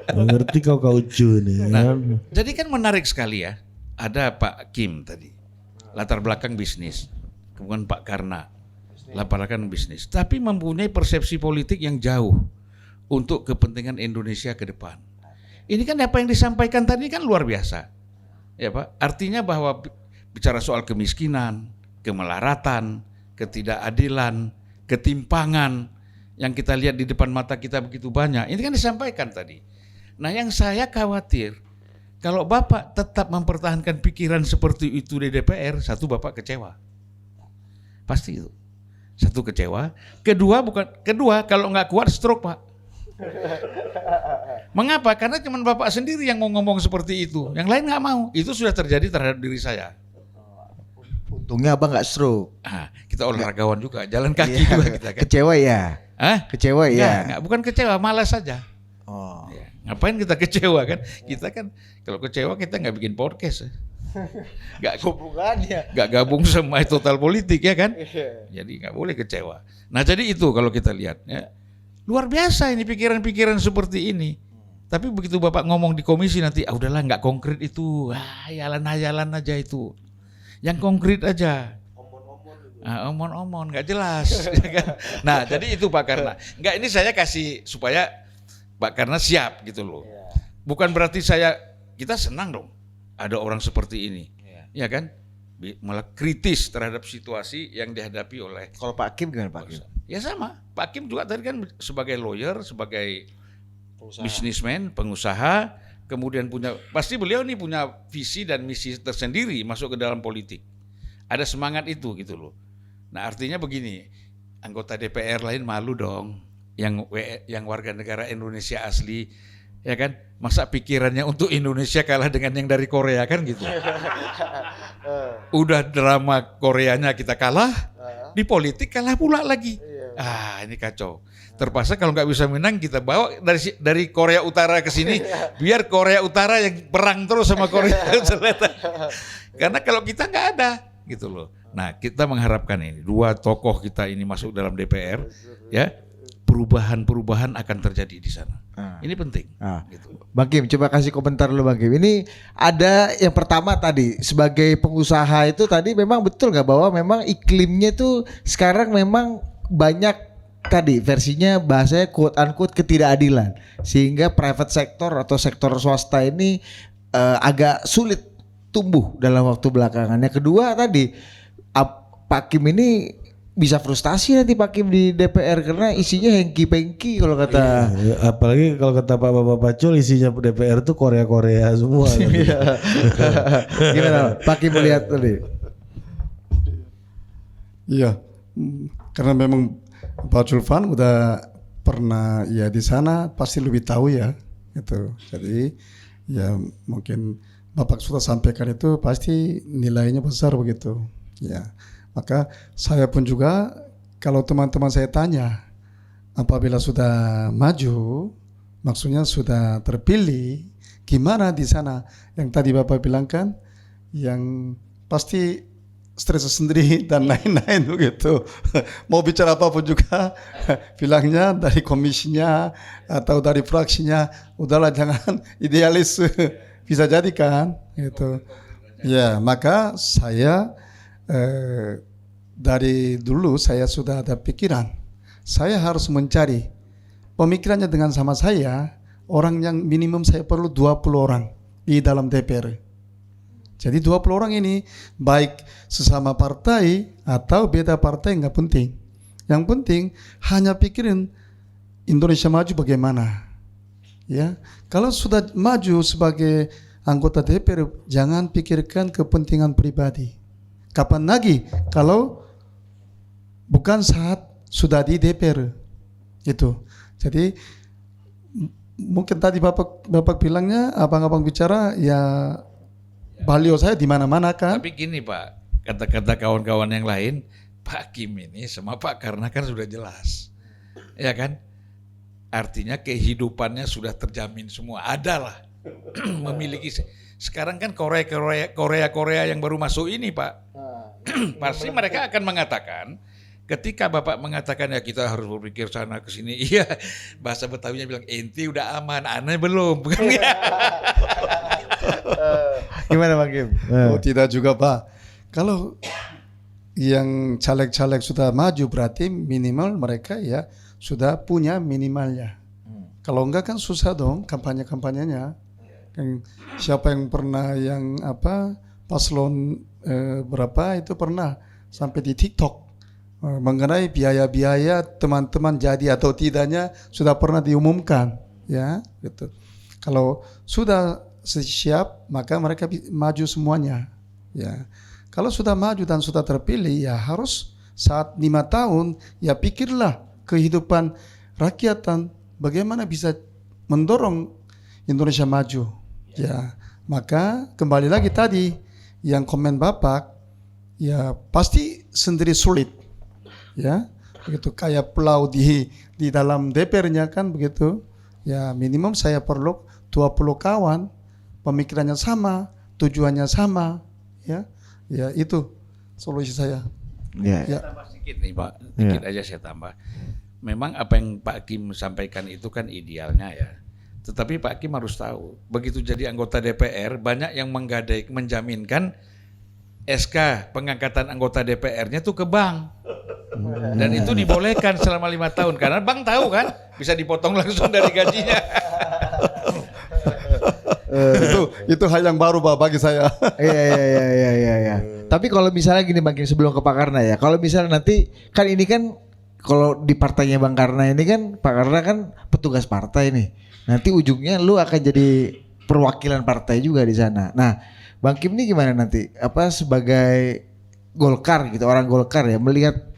Nggak ngerti kau kaucu nih. Nah, jadi kan menarik sekali ya. Ada Pak Kim tadi, latar belakang bisnis. Kemudian Pak Karna, latar belakang bisnis. Tapi mempunyai persepsi politik yang jauh untuk kepentingan Indonesia ke depan. Ini kan apa yang disampaikan tadi kan luar biasa. Ya Pak, artinya bahwa bicara soal kemiskinan, kemelaratan, ketidakadilan, ketimpangan yang kita lihat di depan mata kita begitu banyak. Ini kan disampaikan tadi. Nah, yang saya khawatir kalau Bapak tetap mempertahankan pikiran seperti itu di DPR, satu Bapak kecewa. Pasti itu. Satu kecewa, kedua kalau nggak kuat stroke Pak. Mengapa? Karena cuma Bapak sendiri yang mau ngomong seperti itu. Yang lain nggak mau. Itu sudah terjadi terhadap diri saya. Untungnya Abang nggak stroke. Kita olahragawan juga, jalan kaki juga kita kan. Kecewa ya? Kecewa ya? Enggak, bukan kecewa, malas saja. Oh. Ya, ngapain kita kecewa kan? Kita kan kalau kecewa kita nggak bikin podcast. Nggak Hubungannya. nggak gabung sama total politik ya kan? Jadi nggak boleh kecewa. Nah jadi itu kalau kita lihat ya. Luar biasa ini pikiran-pikiran seperti ini. Tapi begitu Bapak ngomong di komisi nanti, udahlah nggak konkret itu, hayalan-hayalan aja itu. Yang konkret aja. Omon-omon nggak jelas. Ya kan? Nah jadi itu Pak Karna. Nggak ini saya kasih supaya Pak Karna siap gitu loh. Bukan berarti kita senang dong ada orang seperti ini. Ya kan? Malah kritis terhadap situasi yang dihadapi oleh. Kalau Pak Kim gimana Pak Kim? Ya sama, Pak Kim juga tadi kan sebagai lawyer, sebagai bisnismen, pengusaha, kemudian pasti beliau ini punya visi dan misi tersendiri masuk ke dalam politik. Ada semangat itu gitu loh. Nah artinya begini, anggota DPR lain malu dong, yang warga negara Indonesia asli, ya kan, masa pikirannya untuk Indonesia kalah dengan yang dari Korea kan gitu. Udah drama Koreanya kita kalah, di politik kalah pula lagi. Ini kacau. Terpaksa kalau nggak bisa menang kita bawa dari Korea Utara ke sini, biar Korea Utara yang perang terus sama Korea Selatan. Karena kalau kita nggak ada, gitu loh. Nah kita mengharapkan ini dua tokoh kita ini masuk dalam DPR, ya perubahan-perubahan akan terjadi di sana. Ini penting. Gitu. Bang Kim, coba kasih komentar dulu Bang Kim. Ini ada yang pertama tadi sebagai pengusaha itu tadi memang betul nggak bahwa memang iklimnya tuh sekarang memang banyak tadi versinya bahasanya quote unquote ketidakadilan sehingga private sector atau sektor swasta ini agak sulit tumbuh dalam waktu belakangan. Yang kedua tadi Pak Kim ini bisa frustasi nanti Pak Kim di DPR karena isinya hengki-pengki kalau kata. Iya, apalagi kalau kata Pak Bapak Pacul isinya DPR tuh Korea-Korea semua. Gimana Pak Kim melihat tadi? Iya, karena memang Pak Julvan udah pernah ya di sana pasti lebih tahu ya, gitu. Jadi ya mungkin Bapak sudah sampaikan itu pasti nilainya besar begitu. Ya, maka saya pun juga kalau teman-teman saya tanya, apabila sudah maju maksudnya sudah terpilih, gimana di sana? Yang tadi Bapak bilang kan, yang pasti stres sendiri dan lain-lain begitu. Mau bicara apapun juga, bilangnya dari komisinya atau dari fraksinya, udahlah jangan idealis, bisa jadi kan, gitu. Ya, maka saya dari dulu saya sudah ada pikiran, saya harus mencari pemikirannya dengan sama saya, orang yang minimum saya perlu 20 orang di dalam DPR. Jadi 20 orang ini baik sesama partai atau beda partai nggak penting. Yang penting hanya pikirin Indonesia maju bagaimana. Ya, kalau sudah maju sebagai anggota DPR jangan pikirkan kepentingan pribadi. Kapan lagi kalau bukan saat sudah di DPR itu. Jadi mungkin tadi Bapak bilangnya abang-abang bicara ya baliho saya di mana-mana kan. Tapi gini Pak, kata-kata kawan-kawan yang lain, Pak Kim ini sama Pak Karna kan sudah jelas. Ya kan? Artinya kehidupannya sudah terjamin semua. Adalah memiliki. Sekarang kan Korea yang baru masuk ini Pak. Pasti mereka akan mengatakan, ketika Bapak mengatakan ya kita harus berpikir sana ke sini, iya bahasa Betawinya bilang enti udah aman, aneh belum, bukan? Gimana Bang Kim? Oh tidak juga Pak. Kalau yang caleg-caleg sudah maju berarti minimal mereka ya sudah punya minimalnya. Kalau enggak kan susah dong kampanye-kampanyenya. Siapa yang pernah yang paslon berapa itu pernah sampai di TikTok mengenai biaya-biaya teman-teman jadi atau tidaknya sudah pernah diumumkan ya gitu. Kalau sudah siap maka mereka maju semuanya ya. Kalau sudah maju dan sudah terpilih ya harus saat 5 tahun ya pikirlah kehidupan rakyatan bagaimana bisa mendorong Indonesia maju ya. Maka kembali lagi tadi yang komen Bapak ya pasti sendiri sulit ya begitu kayak pulau di dalam DPR-nya kan begitu ya minimum saya perlu 20 kawan pemikirannya sama, tujuannya sama, ya itu solusi saya. Ya. Tambah sedikit nih Pak, sedikit aja saya tambah. Memang apa yang Pak Kim sampaikan itu kan idealnya ya. Tetapi Pak Kim harus tahu, begitu jadi anggota DPR banyak yang menjaminkan SK pengangkatan anggota DPR-nya tuh ke bank. Dan itu dibolehkan selama 5 tahun karena bank tahu kan bisa dipotong langsung dari gajinya. Itu hal yang baru Pak bagi saya. Iya. Tapi kalau misalnya gini Bang Kim sebelum ke Pak Karna ya. Kalau misalnya nanti kan ini kan kalau di partainya Bang Karna ini kan Pak Karna kan petugas partai nih. Nanti ujungnya lu akan jadi perwakilan partai juga di sana. Nah, Bang Kim ini gimana nanti? Sebagai Golkar gitu, orang Golkar ya melihat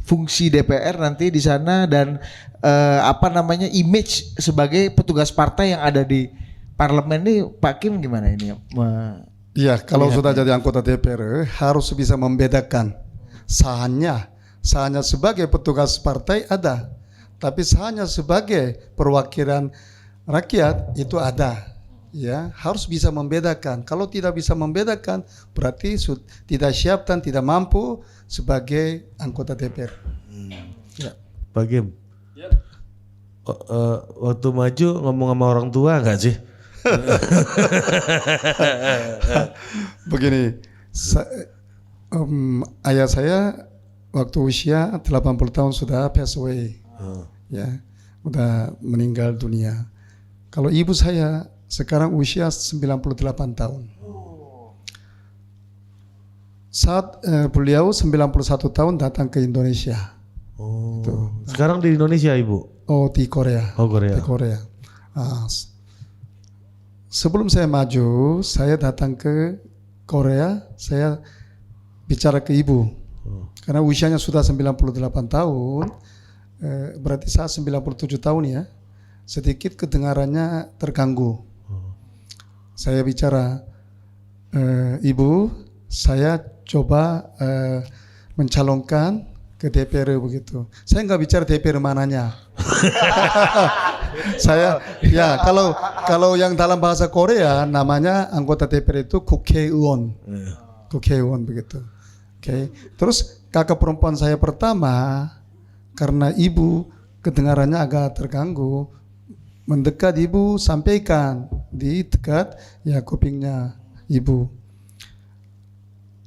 fungsi DPR nanti di sana dan image sebagai petugas partai yang ada di parlemen ini Pak Kim gimana ini? Iya, kalau sudah jadi anggota DPR harus bisa membedakan sahnya sebagai petugas partai ada, tapi sahnya sebagai perwakilan rakyat itu ada. Ya, harus bisa membedakan. Kalau tidak bisa membedakan, berarti tidak siap dan tidak mampu sebagai anggota DPR. Ya. Pak Kim, waktu maju ngomong sama orang tua nggak sih? Begini, ayah saya waktu usia 80 tahun sudah pass away, ya, udah meninggal dunia. Kalau ibu saya sekarang usia 98 tahun. Saat beliau 91 tahun datang ke Indonesia. Oh. Sekarang di Indonesia ibu? Oh di Korea. Oh Korea. Di Korea. Sebelum saya maju, saya datang ke Korea, saya bicara ke ibu. Karena usianya sudah 98 tahun, berarti saya 97 tahun ya. Sedikit kedengarannya terganggu. Saya bicara, ibu, saya coba mencalonkan ke DPR begitu. Saya nggak bicara DPR mananya. Saya ya kalau yang dalam bahasa Korea namanya anggota DPR itu 국회의원. 국회의원 begitu. Oke. Terus kakak perempuan saya pertama karena ibu kedengarannya agak terganggu, mendekat ibu sampaikan di dekat ya kupingnya ibu.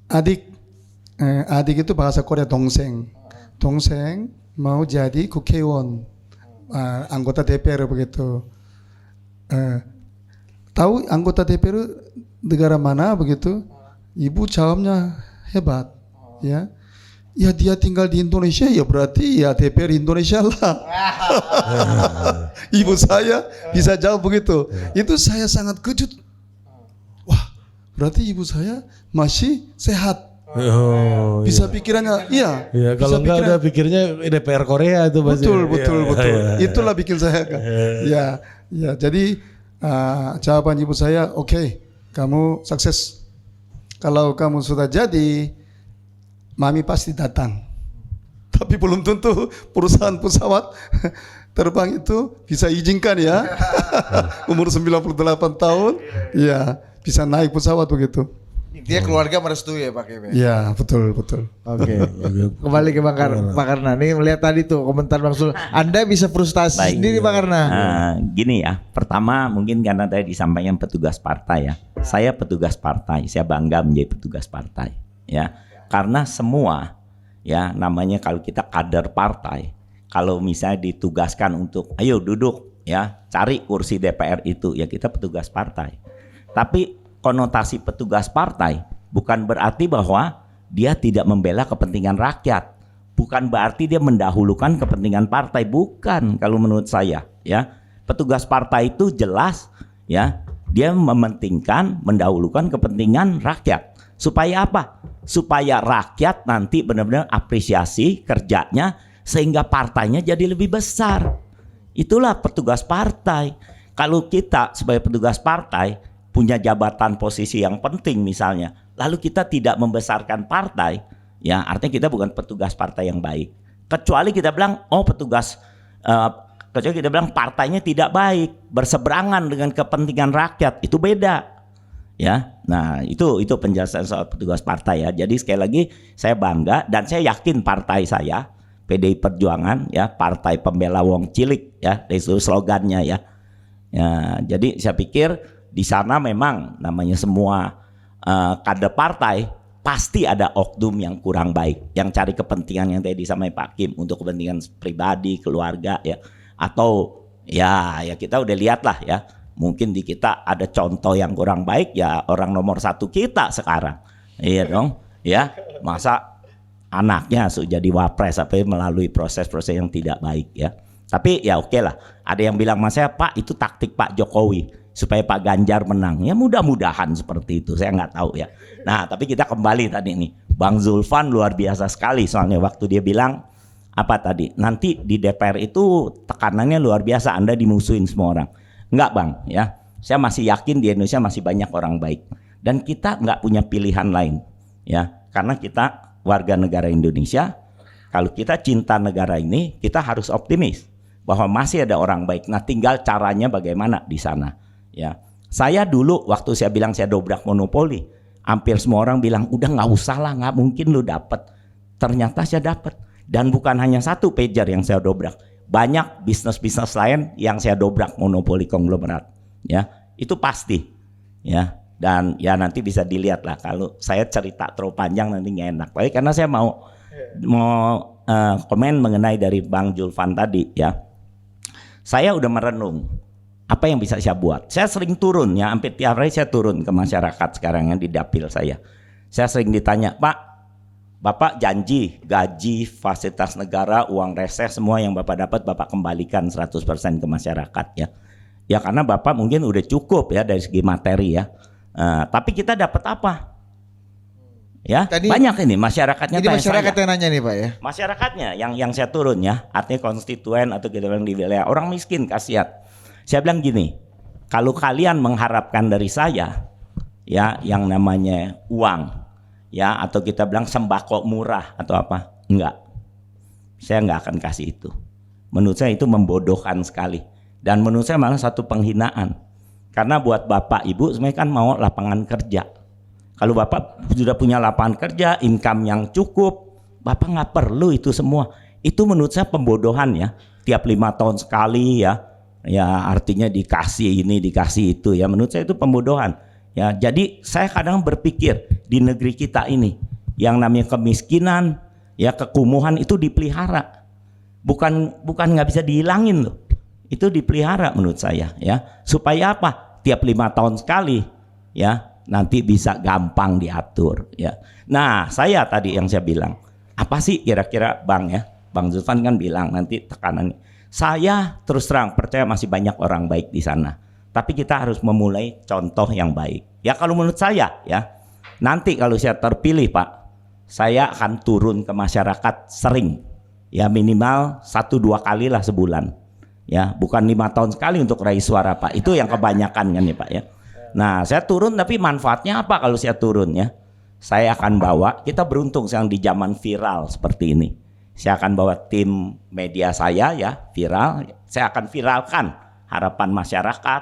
Adik itu bahasa Korea 동생 mau jadi 국회의원, anggota DPR begitu. Tahu anggota DPR negara mana begitu? Ibu jawabnya hebat, ya. Ya dia tinggal di Indonesia ya berarti ya DPR Indonesia lah. Ibu saya bisa jawab begitu. Itu saya sangat kejut. Wah, berarti ibu saya masih sehat. Oh, Bisa pikirannya, iya. iya, kalau enggak udah pikirnya DPR Korea itu pasti. Betul. Iya. Itulah bikin saya. Ya. Jadi jawaban ibu saya, oke, kamu sukses. Kalau kamu sudah jadi, mami pasti datang. Tapi belum tentu perusahaan pesawat terbang itu bisa izinkan ya. Umur 98 tahun, ya bisa naik pesawat begitu. Intinya keluarga merestui ya Pak Kim. Ya, betul. Oke. Kembali ke Pak Karna. Nih melihat tadi tuh komentar Bang Sul. Anda bisa frustasi Baik. sendiri Pak Karna. Gini ya, pertama mungkin karena tadi disampaikan petugas partai ya. Saya petugas partai, saya bangga menjadi petugas partai ya. Karena semua ya namanya kalau kita kader partai, kalau misalnya ditugaskan untuk ayo duduk ya, cari kursi DPR itu ya kita petugas partai. Tapi konotasi petugas partai bukan berarti bahwa dia tidak membela kepentingan rakyat, bukan berarti dia mendahulukan kepentingan partai, bukan kalau menurut saya ya. Petugas partai itu jelas ya, dia mementingkan mendahulukan kepentingan rakyat. Supaya apa? Supaya rakyat nanti benar-benar apresiasi kerjanya sehingga partainya jadi lebih besar. Itulah petugas partai. Kalau kita sebagai petugas partai punya jabatan posisi yang penting misalnya, lalu kita tidak membesarkan partai, ya artinya kita bukan petugas partai yang baik. Kecuali kita bilang, kecuali kita bilang partainya tidak baik, berseberangan dengan kepentingan rakyat, itu beda. Ya, nah itu penjelasan soal petugas partai ya. Jadi sekali lagi saya bangga dan saya yakin partai saya PDI Perjuangan ya, partai pembela wong cilik ya, itu slogannya ya. Ya, jadi saya pikir di sana memang namanya semua kader partai pasti ada oknum yang kurang baik, yang cari kepentingan yang tadi sama Pak Kim untuk kepentingan pribadi, keluarga ya, atau ya kita udah lihat lah ya, mungkin di kita ada contoh yang kurang baik ya, orang nomor satu kita sekarang, iya dong ya, masa anaknya sudah jadi wapres tapi melalui proses-proses yang tidak baik ya. Tapi ya oke lah, ada yang bilang mas saya Pak itu taktik Pak Jokowi supaya Pak Ganjar menang. Ya mudah-mudahan seperti itu, saya nggak tahu ya. Nah tapi kita kembali tadi nih, Bang Zulfan luar biasa sekali soalnya waktu dia bilang apa tadi, nanti di DPR itu tekanannya luar biasa, Anda dimusuhin semua orang. Enggak Bang ya, saya masih yakin di Indonesia masih banyak orang baik dan kita nggak punya pilihan lain ya, karena kita warga negara Indonesia. Kalau kita cinta negara ini, kita harus optimis bahwa masih ada orang baik. Nah tinggal caranya bagaimana di sana ya. Saya dulu waktu saya bilang saya dobrak monopoli, hampir semua orang bilang udah nggak usah lah, nggak mungkin lu dapat. Ternyata saya dapat, dan bukan hanya satu pager yang saya dobrak, banyak bisnis-bisnis lain yang saya dobrak monopoli konglomerat ya, itu pasti ya. Dan ya nanti bisa dilihat lah, kalau saya cerita terlalu panjang nanti nggak enak. Tapi karena saya mau komen mengenai dari Bang Zulfan tadi ya, saya udah merenung apa yang bisa saya buat. Saya sering turun ya, hampir tiap hari saya turun ke masyarakat sekarang yang di dapil saya. Saya sering ditanya, Pak, Bapak janji gaji, fasilitas negara, uang reses semua yang Bapak dapat Bapak kembalikan 100% ke masyarakat ya. Ya karena Bapak mungkin udah cukup ya dari segi materi ya. Tapi kita dapat apa? Ya, tadi, banyak ini masyarakatnya. Ini masyarakat yang nanya nih Pak ya. Masyarakatnya yang saya turun ya, artinya konstituen atau kita bilang di wilayah orang miskin, kasihan. Saya bilang gini, kalau kalian mengharapkan dari saya ya yang namanya uang ya, atau kita bilang sembako murah atau apa, enggak. Saya enggak akan kasih itu. Menurut saya itu membodohkan sekali. Dan menurut saya malah satu penghinaan. Karena buat Bapak Ibu sebenarnya kan mau lapangan kerja. Kalau Bapak sudah punya lapangan kerja, income yang cukup, Bapak nggak perlu itu semua. Itu menurut saya pembodohan ya. Tiap 5 tahun sekali ya artinya dikasih ini dikasih itu ya. Menurut saya itu pembodohan. Ya, jadi saya kadang berpikir di negeri kita ini yang namanya kemiskinan, ya kekumuhan itu dipelihara. Bukan nggak bisa dihilangin loh. Itu dipelihara menurut saya ya. Supaya apa? Tiap 5 tahun sekali ya nanti bisa gampang diatur ya. Nah, saya tadi yang saya bilang, apa sih kira-kira Bang ya? Bang Zulfan kan bilang nanti tekanannya. Saya terus terang percaya masih banyak orang baik di sana. Tapi kita harus memulai contoh yang baik. Ya kalau menurut saya ya, nanti kalau saya terpilih Pak, saya akan turun ke masyarakat sering. Ya minimal 1-2 kali lah sebulan. Ya bukan 5 tahun sekali untuk raih suara Pak. Itu yang kebanyakan kan ya Pak ya. Nah saya turun tapi manfaatnya apa kalau saya turun ya? Saya akan bawa, kita beruntung sekarang di zaman viral seperti ini. Saya akan bawa tim media saya ya viral. Saya akan viralkan harapan masyarakat,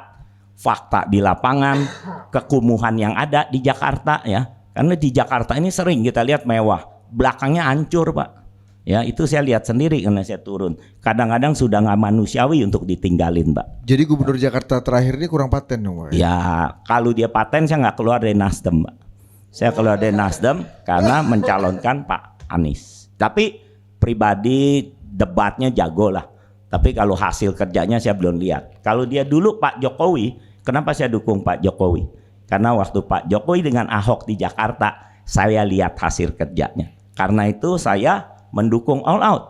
fakta di lapangan, kekumuhan yang ada di Jakarta ya. Karena di Jakarta ini sering kita lihat mewah, belakangnya hancur Pak. Ya itu saya lihat sendiri karena saya turun. Kadang-kadang sudah nggak manusiawi untuk ditinggalin Pak. Jadi Gubernur Jakarta terakhir ini kurang paten dong Pak? Ya kalau dia paten saya nggak keluar dari Nasdem Pak. Saya keluar dari Nasdem karena mencalonkan Pak Anies. Tapi pribadi debatnya jago lah. Tapi kalau hasil kerjanya saya belum lihat. Kalau dia dulu Pak Jokowi, kenapa saya dukung Pak Jokowi? Karena waktu Pak Jokowi dengan Ahok di Jakarta, saya lihat hasil kerjanya. Karena itu saya mendukung all out.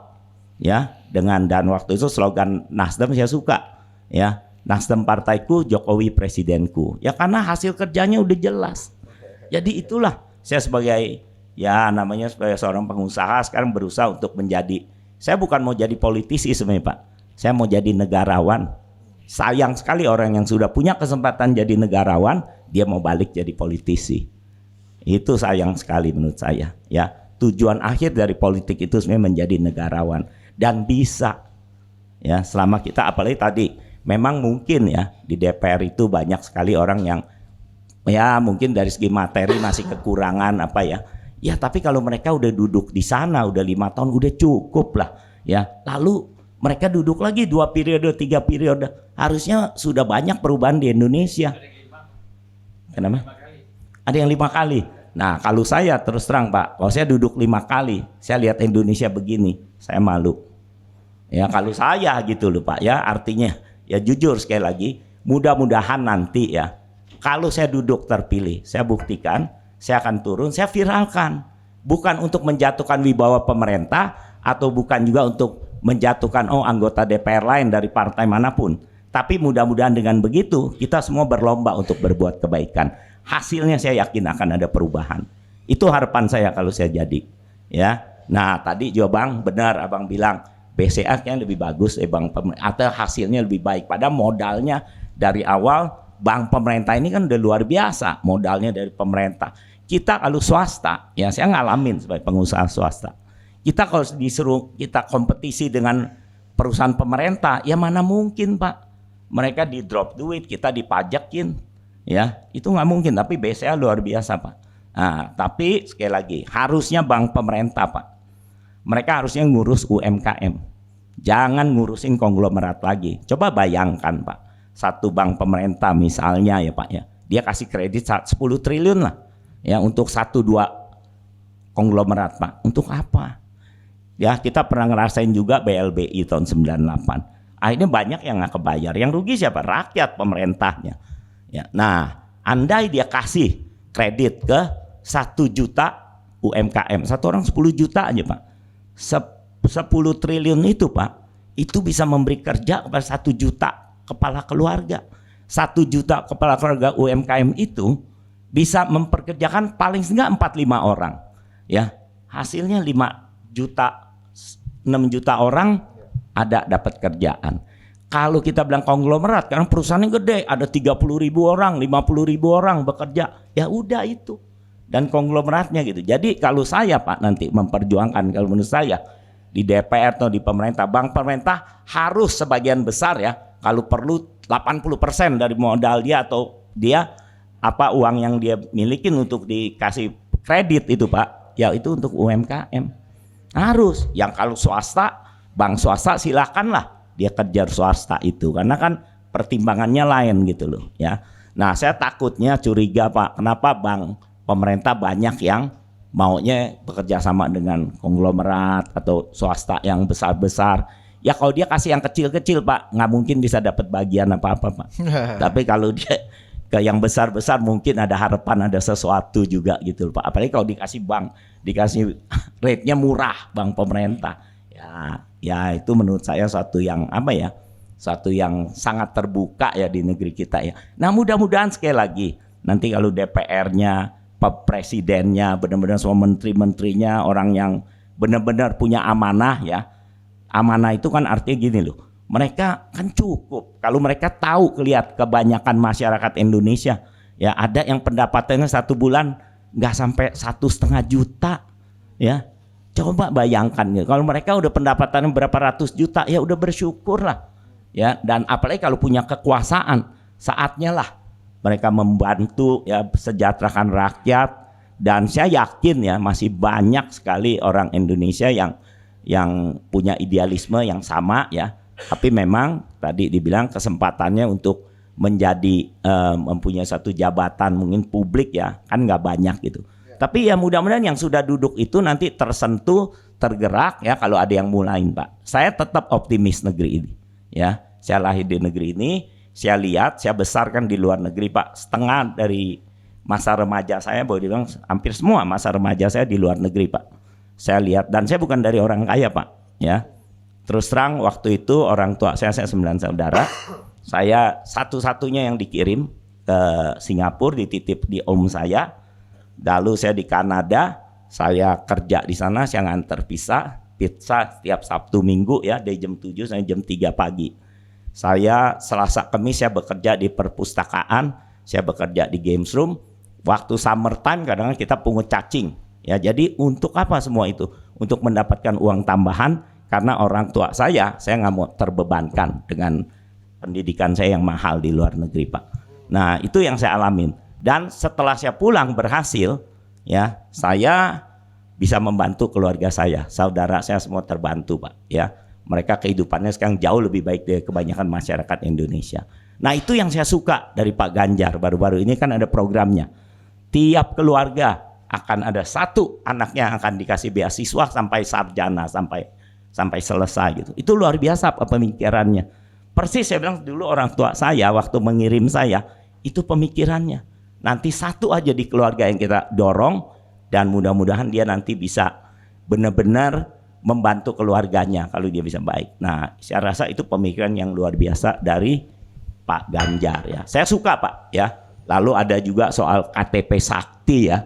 Ya, dan waktu itu slogan Nasdem saya suka. Ya, Nasdem partaiku, Jokowi presidenku. Ya karena hasil kerjanya udah jelas. Jadi itulah saya sebagai ya namanya sebagai seorang pengusaha sekarang berusaha untuk menjadi, saya bukan mau jadi politisi sebenarnya Pak, saya mau jadi negarawan. Sayang sekali orang yang sudah punya kesempatan jadi negarawan dia mau balik jadi politisi. Itu sayang sekali menurut saya ya. Tujuan akhir dari politik itu sebenarnya menjadi negarawan dan bisa ya selama kita, apalagi tadi memang mungkin ya di DPR itu banyak sekali orang yang ya mungkin dari segi materi masih kekurangan apa ya. Ya tapi kalau mereka udah duduk di sana udah 5 tahun udah cukup lah ya. Lalu mereka duduk lagi 2 periode 3 periode, harusnya sudah banyak perubahan di Indonesia. Kenapa? Ada yang 5 kali. Nah kalau saya terus terang Pak, kalau saya duduk 5 kali, saya lihat Indonesia begini, saya malu. Ya kalau saya gitu loh Pak ya, artinya ya jujur sekali lagi, mudah-mudahan nanti ya, kalau saya duduk terpilih, saya buktikan, saya akan turun, saya viralkan. Bukan untuk menjatuhkan wibawa pemerintah, atau bukan juga untuk menjatuhkan anggota DPR lain dari partai manapun. Tapi mudah-mudahan dengan begitu, kita semua berlomba untuk berbuat kebaikan. Hasilnya saya yakin akan ada perubahan. Itu harapan saya kalau saya jadi. Ya, nah tadi juga Bang, benar Abang bilang, BCA kayaknya lebih bagus Bang, atau hasilnya lebih baik. Padahal modalnya dari awal, bank pemerintah ini kan udah luar biasa modalnya dari pemerintah. Kita kalau swasta, ya saya ngalamin sebagai pengusaha swasta. Kita kalau disuruh kita kompetisi dengan perusahaan pemerintah, ya mana mungkin Pak. Mereka di drop duit, kita dipajakin. Ya, itu nggak mungkin. Tapi BCA luar biasa Pak. Nah, tapi sekali lagi, harusnya bank pemerintah Pak. Mereka harusnya ngurus UMKM. Jangan ngurusin konglomerat lagi. Coba bayangkan Pak. Satu bank pemerintah misalnya ya Pak ya, dia kasih kredit 10 triliun lah ya untuk 1-2 konglomerat Pak. Untuk apa? Ya kita pernah ngerasain juga BLBI tahun 98. Akhirnya banyak yang nggak kebayar. Yang rugi siapa? Rakyat, pemerintahnya. Ya, nah andai dia kasih kredit ke 1 juta UMKM, satu orang 10 juta aja Pak, 10 triliun itu Pak, itu bisa memberi kerja kepada 1 juta kepala keluarga. 1 juta kepala keluarga UMKM itu bisa memperkerjakan paling enggak 4-5 orang. Ya, hasilnya 5 juta, 6 juta orang ada dapat kerjaan. Kalau kita bilang konglomerat, karena perusahaannya gede, ada 30.000 orang, 50.000 orang bekerja, ya udah itu. Dan konglomeratnya gitu. Jadi kalau saya Pak nanti memperjuangkan, kalau menurut saya di DPR atau di pemerintah, bank pemerintah harus sebagian besar ya kalau perlu 80% dari modal dia atau dia uang yang dia milikin untuk dikasih kredit itu Pak, ya itu untuk UMKM. Harus. Yang kalau swasta, bank swasta silakanlah dia kejar swasta itu, karena kan pertimbangannya lain gitu loh ya. Nah, saya takutnya curiga Pak, kenapa bank pemerintah banyak yang maunya bekerja sama dengan konglomerat atau swasta yang besar-besar. Ya kalau dia kasih yang kecil-kecil Pak, nggak mungkin bisa dapat bagian apa-apa Pak. Tapi kalau dia ke yang besar-besar mungkin ada harapan ada sesuatu juga gitu Pak. Apalagi kalau dikasih bank, dikasih rate-nya murah bank pemerintah. Ya itu menurut saya suatu yang suatu yang sangat terbuka ya di negeri kita ya. Nah mudah-mudahan sekali lagi nanti kalau DPR-nya, presidennya, benar-benar semua menteri-menterinya orang yang benar-benar punya amanah ya. Amanah itu kan artinya gini loh. Mereka kan cukup kalau mereka tahu kebanyakan masyarakat Indonesia ya ada yang pendapatannya 1 bulan nggak sampai 1,5 juta ya. Coba bayangkan ya, kalau mereka udah pendapatannya berapa ratus juta ya udah bersyukur lah ya. Dan apalagi kalau punya kekuasaan, saatnya lah mereka membantu ya sejahterakan rakyat. Dan saya yakin ya masih banyak sekali orang Indonesia yang punya idealisme yang sama ya. Tapi memang tadi dibilang kesempatannya untuk menjadi mempunyai satu jabatan mungkin publik ya kan nggak banyak gitu. Tapi ya mudah-mudahan yang sudah duduk itu nanti tersentuh, tergerak ya kalau ada yang mulain Pak. Saya tetap optimis negeri ini ya. Saya lahir di negeri ini, saya lihat, saya besarkan di luar negeri Pak. Setengah dari masa remaja saya boleh dibilang hampir semua masa remaja saya di luar negeri Pak. Saya lihat dan saya bukan dari orang kaya Pak ya. Terus terang waktu itu orang tua saya 9 saudara. Saya satu-satunya yang dikirim ke Singapura, dititip di om saya. Lalu saya di Kanada, saya kerja di sana, saya nganter pizza setiap Sabtu Minggu ya dari jam 7 sampai jam 3 pagi. Saya Selasa Kamis saya bekerja di perpustakaan, saya bekerja di games room. Waktu summertime kadang-kadang kita pungut cacing. Ya, jadi untuk apa semua itu? Untuk mendapatkan uang tambahan karena orang tua saya nggak mau terbebankan dengan pendidikan saya yang mahal di luar negeri Pak. Nah itu yang saya alamin. Dan setelah saya pulang berhasil, ya saya bisa membantu keluarga saya, saudara saya semua terbantu Pak. Ya, mereka kehidupannya sekarang jauh lebih baik dari kebanyakan masyarakat Indonesia. Nah itu yang saya suka dari Pak Ganjar. Baru-baru ini kan ada programnya. Tiap keluarga akan ada satu anaknya yang akan dikasih beasiswa sampai sarjana, sampai selesai gitu. Itu luar biasa pemikirannya. Persis saya bilang dulu orang tua saya waktu mengirim saya itu pemikirannya. Nanti satu aja di keluarga yang kita dorong dan mudah-mudahan dia nanti bisa benar-benar membantu keluarganya kalau dia bisa baik. Nah, saya rasa itu pemikiran yang luar biasa dari Pak Ganjar ya. Saya suka Pak ya. Lalu ada juga soal KTP Sakti ya.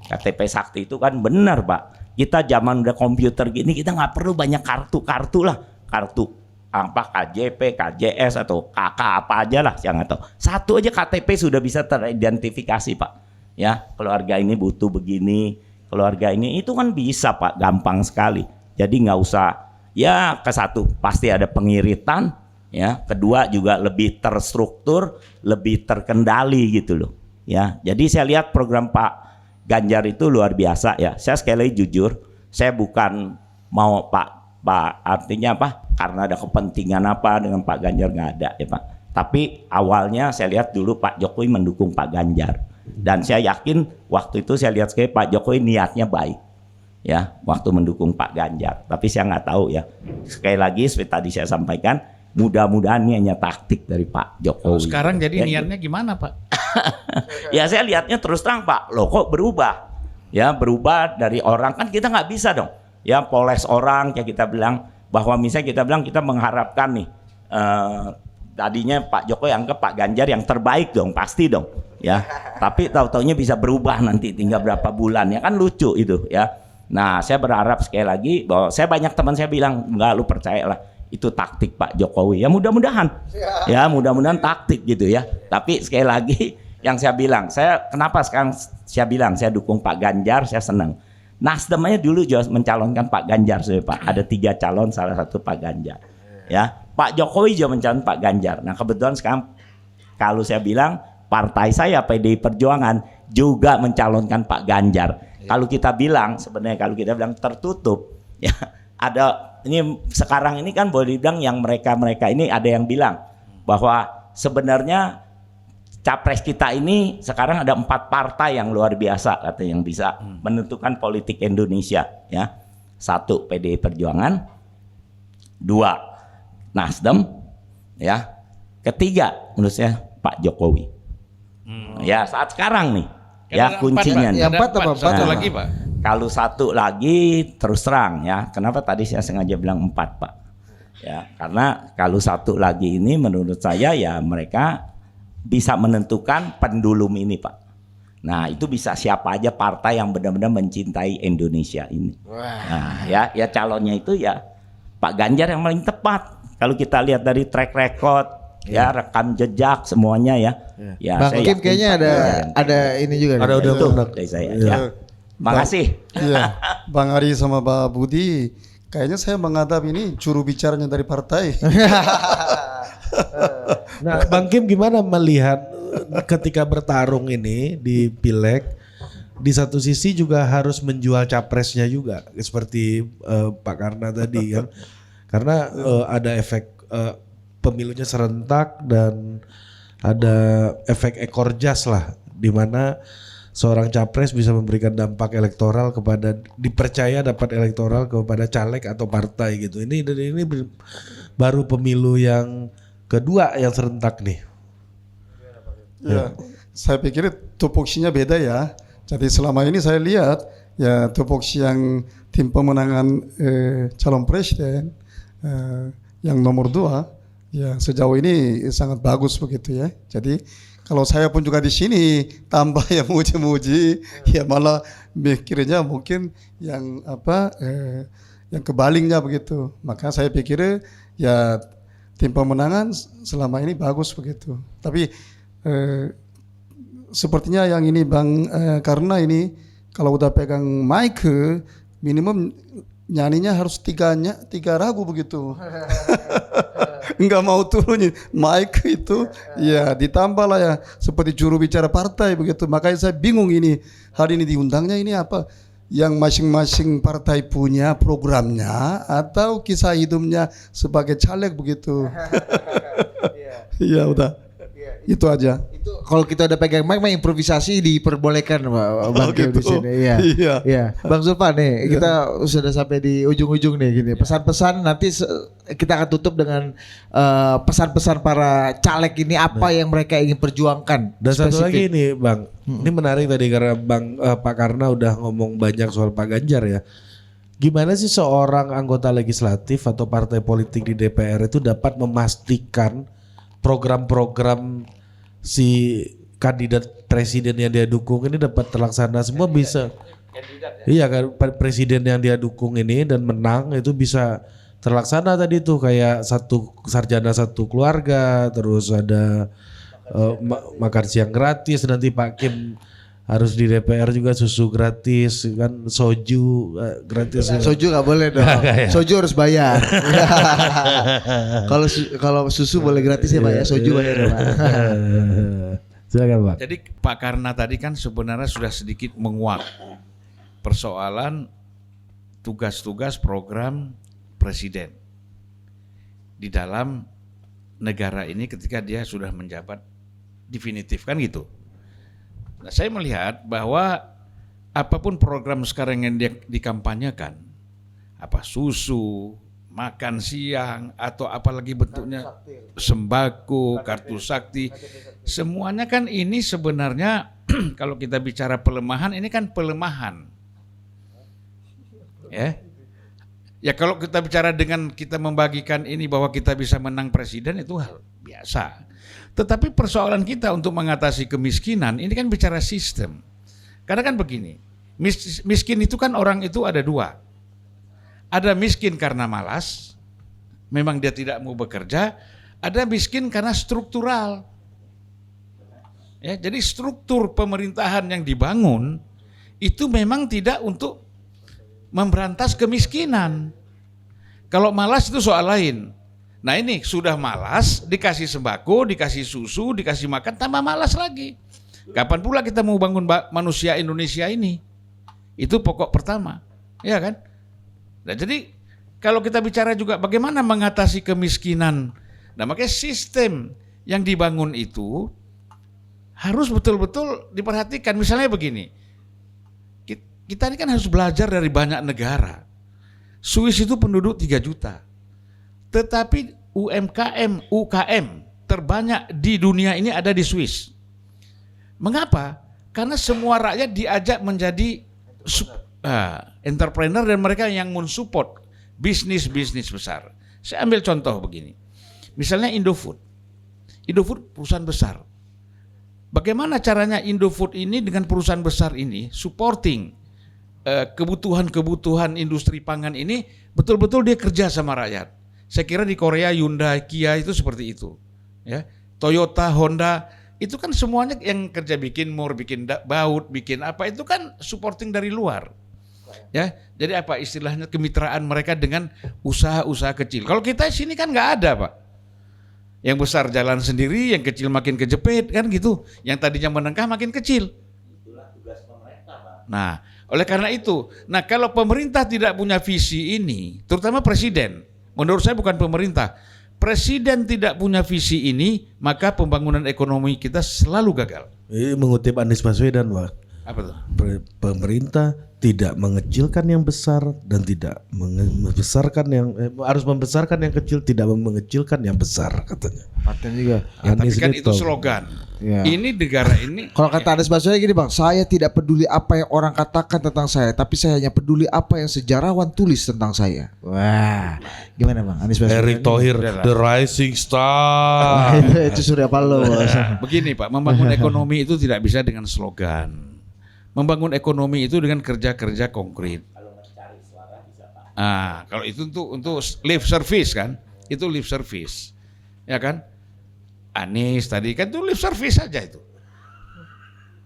KTP Sakti itu kan benar Pak. Kita zaman udah komputer gini kita nggak perlu banyak kartu lah. Kartu apa KJP, KJS atau KK apa aja lah saya nggak tahu. Satu aja KTP sudah bisa teridentifikasi Pak. Ya keluarga ini butuh begini, keluarga ini itu kan bisa Pak, gampang sekali. Jadi nggak usah ya ke satu pasti ada pengiritan, ya kedua juga lebih terstruktur, lebih terkendali gitu loh. Ya jadi saya lihat program Pak Ganjar itu luar biasa ya. Saya sekali lagi jujur, saya bukan mau Pak artinya apa? Karena ada kepentingan apa dengan Pak Ganjar, nggak ada ya Pak. Tapi awalnya saya lihat dulu Pak Jokowi mendukung Pak Ganjar dan saya yakin waktu itu saya lihat sekali Pak Jokowi niatnya baik ya waktu mendukung Pak Ganjar. Tapi saya nggak tahu ya. Sekali lagi seperti tadi saya sampaikan, mudah-mudahan ini hanya taktik dari Pak Jokowi. Sekarang jadi ya, niatnya gimana Pak? Ya saya lihatnya terus terang Pak, loh kok berubah? Ya berubah dari orang kan kita nggak bisa dong. Ya poles orang kayak kita bilang bahwa misalnya kita bilang kita mengharapkan nih tadinya Pak Jokowi anggap Pak Ganjar yang terbaik dong pasti dong ya. Tapi tahu-taunya bisa berubah nanti tinggal berapa bulan ya kan lucu itu ya. Nah saya berharap sekali lagi bahwa saya banyak teman saya bilang enggak lu percayalah itu taktik Pak Jokowi ya mudah-mudahan taktik gitu ya. Tapi sekali lagi yang saya bilang saya kenapa sekarang saya bilang saya dukung Pak Ganjar saya senang. Nasdem aja dulu juga mencalonkan Pak Ganjar Pak. Ada 3 calon salah satu Pak Ganjar. Ya, Pak Jokowi juga mencalonkan Pak Ganjar. Nah kebetulan sekarang kalau saya bilang partai saya PDI Perjuangan juga mencalonkan Pak Ganjar. Kalau kita bilang sebenarnya kalau kita bilang tertutup ya, ada ini sekarang ini kan boleh dibilang yang mereka ini ada yang bilang bahwa sebenarnya capres kita ini sekarang ada 4 partai yang luar biasa katanya yang bisa menentukan politik Indonesia ya. 1 PDI Perjuangan, 2 Nasdem ya, 3 menurut saya Pak Jokowi. Ya saat sekarang nih ya kuncinya nih. Yang 4 apa? Satu lagi Pak. Kalau 1 lagi terus terang ya, kenapa tadi saya sengaja bilang 4 Pak? Ya karena kalau 1 lagi ini menurut saya ya mereka bisa menentukan pendulum ini Pak. Nah itu bisa siapa aja partai yang benar-benar mencintai Indonesia ini. Nah ya calonnya itu ya Pak Ganjar yang paling tepat. Kalau kita lihat dari track record, ya rekam jejak semuanya ya. Ya Bang saya Kim yakin kayaknya Pak Ganjar ada ini juga. Ada nih. udah itu benar. dari saya. Ya. Makasih. Iya, Bang Ari sama Pak Budi, kayaknya saya menghadap ini juru bicaranya dari partai. Nah, Bang Kim gimana melihat ketika bertarung ini di Pileg, di satu sisi juga harus menjual capresnya juga seperti Pak Karna tadi kan, karena ada efek pemilunya serentak dan ada efek ekor jas lah, di mana seorang capres bisa memberikan dampak elektoral kepada, dipercaya dapat elektoral kepada caleg atau partai gitu. Ini baru pemilu yang kedua yang serentak nih. Ya, saya pikir tupoksinya beda ya. Jadi selama ini saya lihat ya tupoksi yang tim pemenangan calon presiden yang nomor 2 ya sejauh ini sangat bagus begitu ya. Jadi kalau saya pun juga di sini tambah yang muji-muji ya malah mikirnya mungkin yang yang kebaliknya begitu. Maka saya pikir ya tim pemenangan selama ini bagus begitu. Tapi sepertinya yang ini Bang karena ini kalau udah pegang mic minimum nyanyinya harus 3 ragu begitu. Enggak mau turunin mic itu ya ditambah lah ya seperti juru bicara partai begitu. Makanya saya bingung ini hari ini diundangnya ini apa yang masing-masing partai punya programnya atau kisah hidupnya sebagai caleg begitu. Iya udah itu aja. Itu kalau kita udah pegang mic, improvisasi diperbolehkan Bang Kim di gitu. sini. Iya. Iya. Iya. Bang Zulfan nih, kita sudah sampai di ujung-ujung nih gini. Pesan-pesan nanti kita akan tutup dengan pesan-pesan para caleg ini apa yang mereka ingin perjuangkan. Dan satu lagi spesifik. nih Bang, ini menarik tadi karena Pak Karna udah ngomong banyak soal Pak Ganjar ya. Gimana sih seorang anggota legislatif atau partai politik di DPR itu dapat memastikan program-program si kandidat presiden yang dia dukung ini dapat terlaksana semua bisa. Iya kan presiden yang dia dukung ini dan menang itu bisa terlaksana tadi tuh kayak satu sarjana satu keluarga, terus ada makan siang gratis, nanti Pak Kim harus di DPR juga susu gratis kan, soju gratis. Soju nggak boleh dong. Soju harus bayar. Kalau susu boleh gratis ya Pak ya. Soju bayar ya Pak. Silakan Pak. Jadi Pak Karna tadi kan sebenarnya sudah sedikit menguak persoalan tugas-tugas program presiden di dalam negara ini ketika dia sudah menjabat definitif kan gitu. Nah, saya melihat bahwa apapun program sekarang yang dia dikampanyekan, apa susu, makan siang, atau apalagi bentuknya sembako, kartu sakti, semuanya kan ini sebenarnya kalau kita bicara pelemahan, ini kan pelemahan. Ya kalau kita bicara dengan kita membagikan ini bahwa kita bisa menang presiden itu hal biasa. Tetapi persoalan kita untuk mengatasi kemiskinan ini kan bicara sistem. Karena kan begini, miskin itu kan orang itu ada 2. Ada miskin karena malas, memang dia tidak mau bekerja. Ada miskin karena struktural. Ya, jadi struktur pemerintahan yang dibangun itu memang tidak untuk memberantas kemiskinan. Kalau malas itu soal lain. Nah ini sudah malas, dikasih sembako, dikasih susu, dikasih makan, tambah malas lagi. Kapan pula kita mau bangun manusia Indonesia ini? Itu pokok pertama, ya kan? Nah jadi kalau kita bicara juga bagaimana mengatasi kemiskinan, nah makanya sistem yang dibangun itu harus betul-betul diperhatikan. Misalnya begini, kita ini kan harus belajar dari banyak negara. Swiss itu penduduk 3 juta, tetapi UKM terbanyak di dunia ini ada di Swiss. Mengapa? Karena semua rakyat diajak menjadi entrepreneur dan mereka yang mensupport bisnis besar. Saya ambil contoh begini, misalnya Indofood perusahaan besar. Bagaimana caranya Indofood ini dengan perusahaan besar ini supporting kebutuhan industri pangan ini betul-betul dia kerja sama rakyat. Saya kira di Korea Hyundai, Kia itu seperti itu, ya. Toyota, Honda itu kan semuanya yang kerja bikin mur, bikin baut, bikin apa itu kan supporting dari luar. Ya, jadi apa istilahnya kemitraan mereka dengan usaha-usaha kecil. Kalau kita sini kan nggak ada, Pak. Yang besar jalan sendiri, yang kecil makin kejepit kan gitu. Yang tadinya menengah makin kecil. Itulah tugas pemerintah, Pak. Nah, oleh karena itu, kalau pemerintah tidak punya visi ini, terutama presiden, menurut saya bukan pemerintah. Presiden tidak punya visi ini, maka pembangunan ekonomi kita selalu gagal. Ini mengutip Anies Baswedan, Pak. Apa tuh? Pemerintah tidak mengecilkan yang besar dan tidak membesarkan yang harus membesarkan yang kecil, tidak mengecilkan yang besar, katanya. Paten juga. Ya, tapi Anies kan ini itu tahu. slogan. Ya. Ini negara ini. Kalau kata Anies Baswedan gini Bang, saya tidak peduli apa yang orang katakan tentang saya, tapi saya hanya peduli apa yang sejarawan tulis tentang saya. Wah, gimana Bang Anies Baswedan? Erick Thohir, the rising star. itu Surya Paloh. Begini Pak, membangun ekonomi itu tidak bisa dengan slogan. Membangun ekonomi itu dengan kerja-kerja konkret. Kalau itu untuk lip service kan, itu lip service, ya kan? Anies tadi kan itu lip service saja itu,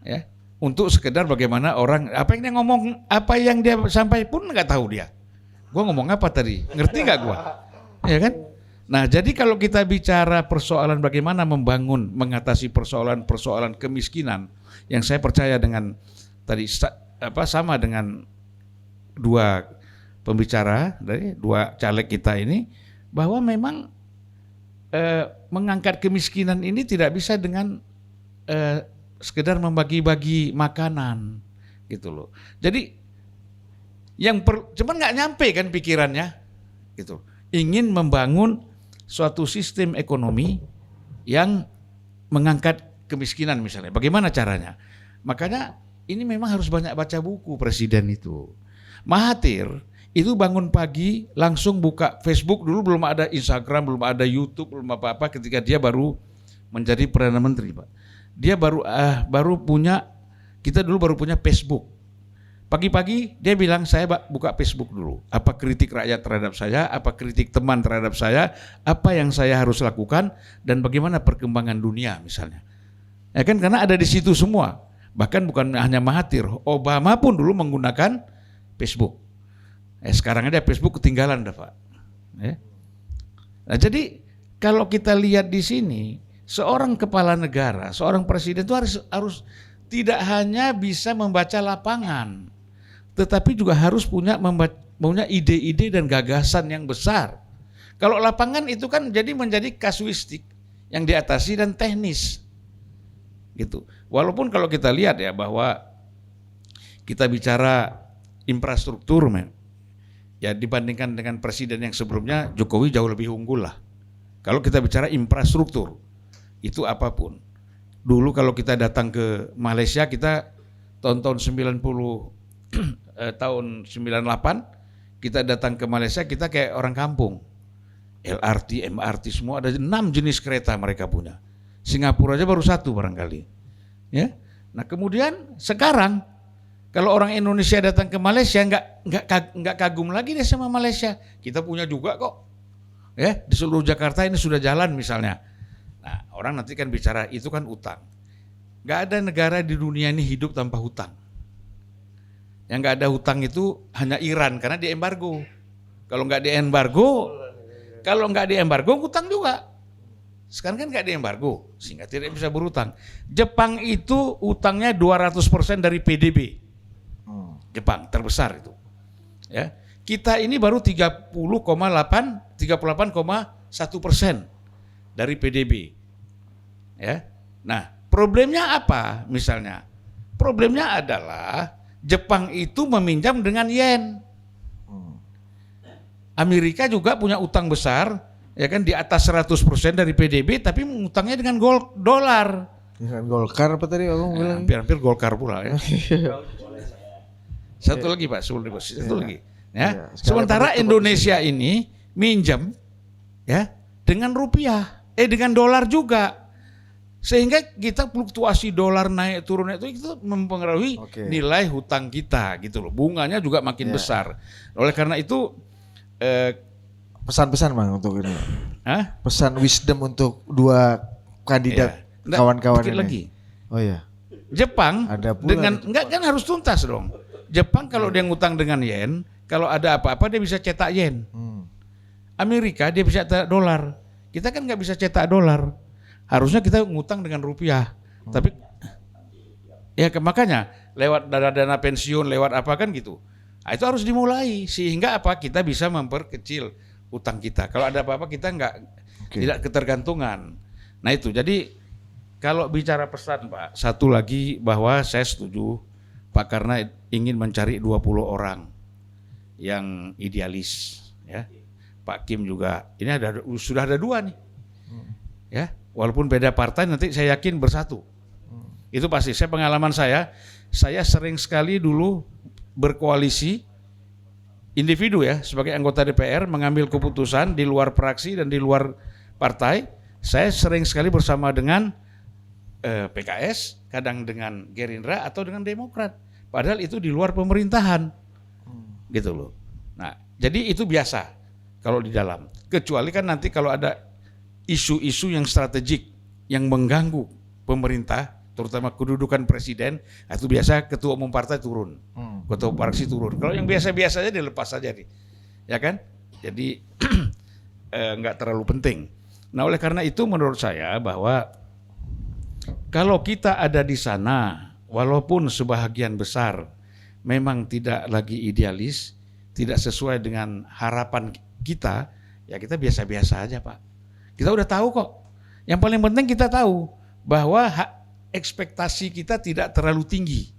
ya. Untuk sekedar bagaimana orang apa yang dia ngomong, apa yang dia sampai pun nggak tahu dia. Gua ngomong apa tadi? Ngerti nggak gua? Ya kan? Nah, jadi kalau kita bicara persoalan bagaimana mengatasi persoalan kemiskinan, yang saya percaya dengan tadi sama dengan dua pembicara dari dua caleg kita ini, bahwa memang mengangkat kemiskinan ini tidak bisa dengan sekedar membagi-bagi makanan gitu loh. Jadi cuman nggak nyampe kan pikirannya gitu. Ingin membangun suatu sistem ekonomi yang mengangkat kemiskinan misalnya. Bagaimana caranya? Makanya ini memang harus banyak baca buku presiden itu. Mahathir itu bangun pagi langsung buka Facebook, dulu belum ada Instagram, belum ada YouTube, belum apa-apa ketika dia baru menjadi Perdana Menteri, Pak. Dia kita dulu baru punya Facebook. Pagi-pagi dia bilang saya buka Facebook dulu. Apa kritik rakyat terhadap saya, apa kritik teman terhadap saya, apa yang saya harus lakukan dan bagaimana perkembangan dunia misalnya. Ya kan karena ada di situ semua. Bahkan bukan hanya Mahathir, Obama pun dulu menggunakan Facebook. Sekarang ada Facebook ketinggalan dah Pak. Nah jadi kalau kita lihat di sini, seorang kepala negara, seorang presiden itu harus tidak hanya bisa membaca lapangan, tetapi juga harus punya ide-ide dan gagasan yang besar. Kalau lapangan itu kan menjadi kasuistik yang diatasi dan teknis. Gitu. Walaupun kalau kita lihat ya bahwa kita bicara infrastruktur ya dibandingkan dengan presiden yang sebelumnya Jokowi jauh lebih unggul lah. Kalau kita bicara infrastruktur itu apapun. Dulu kalau kita datang ke Malaysia kita tahun 90 tahun 98 kita datang ke Malaysia kita kayak orang kampung. LRT, MRT semua ada 6 jenis kereta mereka punya. Singapura aja baru 1 barangkali. Ya. Nah, kemudian sekarang kalau orang Indonesia datang ke Malaysia nggak kagum lagi deh sama Malaysia. Kita punya juga kok. Ya, di seluruh Jakarta ini sudah jalan misalnya. Nah, orang nanti kan bicara itu kan utang. Nggak ada negara di dunia ini hidup tanpa hutang. Yang nggak ada hutang itu hanya Iran karena di embargo. Kalau nggak di embargo, Kalau nggak diembargo, hutang juga. Sekarang kan nggak diembargo, sehingga tidak bisa berutang. Jepang itu utangnya 200% dari PDB. Jepang terbesar itu. Ya, kita ini baru 38,1% dari PDB. Ya, nah problemnya apa? Misalnya, problemnya adalah Jepang itu meminjam dengan yen. Amerika juga punya utang besar. Ya kan di atas 100% dari PDB tapi ngutangnya dengan dolar. Dengan Golkar apa tadi Abang bilang? Hampir-hampir Golkar pula ya. Satu lagi Pak, satu lagi. Ya. Sementara Indonesia ini minjem ya dengan rupiah, dengan dolar juga. Sehingga kita fluktuasi dolar naik turun itu mempengaruhi nilai hutang kita gitu loh. Bunganya juga makin besar. Oleh karena itu Pesan-pesan Bang untuk ini. Hah? Pesan wisdom untuk dua kandidat kawan-kawan dikit ini. lagi. Oh iya. Jepang Ada pula dengan enggak kan harus tuntas dong. Jepang kalau dia ngutang dengan yen, kalau ada apa-apa dia bisa cetak yen. Amerika dia bisa cetak dolar. Kita kan nggak bisa cetak dolar. Harusnya kita ngutang dengan rupiah. Tapi ya makanya lewat dana pensiun, lewat apa kan gitu. Nah, itu harus dimulai sehingga apa kita bisa memperkecil utang kita. Kalau ada apa-apa kita tidak ketergantungan. Nah itu jadi kalau bicara pesan Pak, satu lagi bahwa saya setuju Pak karena ingin mencari 20 orang yang idealis ya. Pak Kim juga ini sudah ada 2 nih. Ya, walaupun beda partai nanti saya yakin bersatu. Itu pasti. Pengalaman saya sering sekali dulu berkoalisi individu ya sebagai anggota DPR mengambil keputusan di luar fraksi dan di luar partai. Saya sering sekali bersama dengan PKS, kadang dengan Gerindra atau dengan Demokrat. Padahal itu di luar pemerintahan, gitu loh. Nah, jadi itu biasa kalau di dalam. Kecuali kan nanti kalau ada isu-isu yang strategik yang mengganggu pemerintah, terutama kedudukan presiden, itu biasa ketua umum partai turun, ketua fraksi turun. Kalau yang biasa-biasa aja dilepas saja nih, ya kan? Jadi nggak terlalu penting. Nah oleh karena itu menurut saya bahwa kalau kita ada di sana, walaupun sebahagian besar memang tidak lagi idealis, tidak sesuai dengan harapan kita, ya kita biasa-biasa aja Pak. Kita udah tahu kok. Yang paling penting kita tahu bahwa ekspektasi kita tidak terlalu tinggi.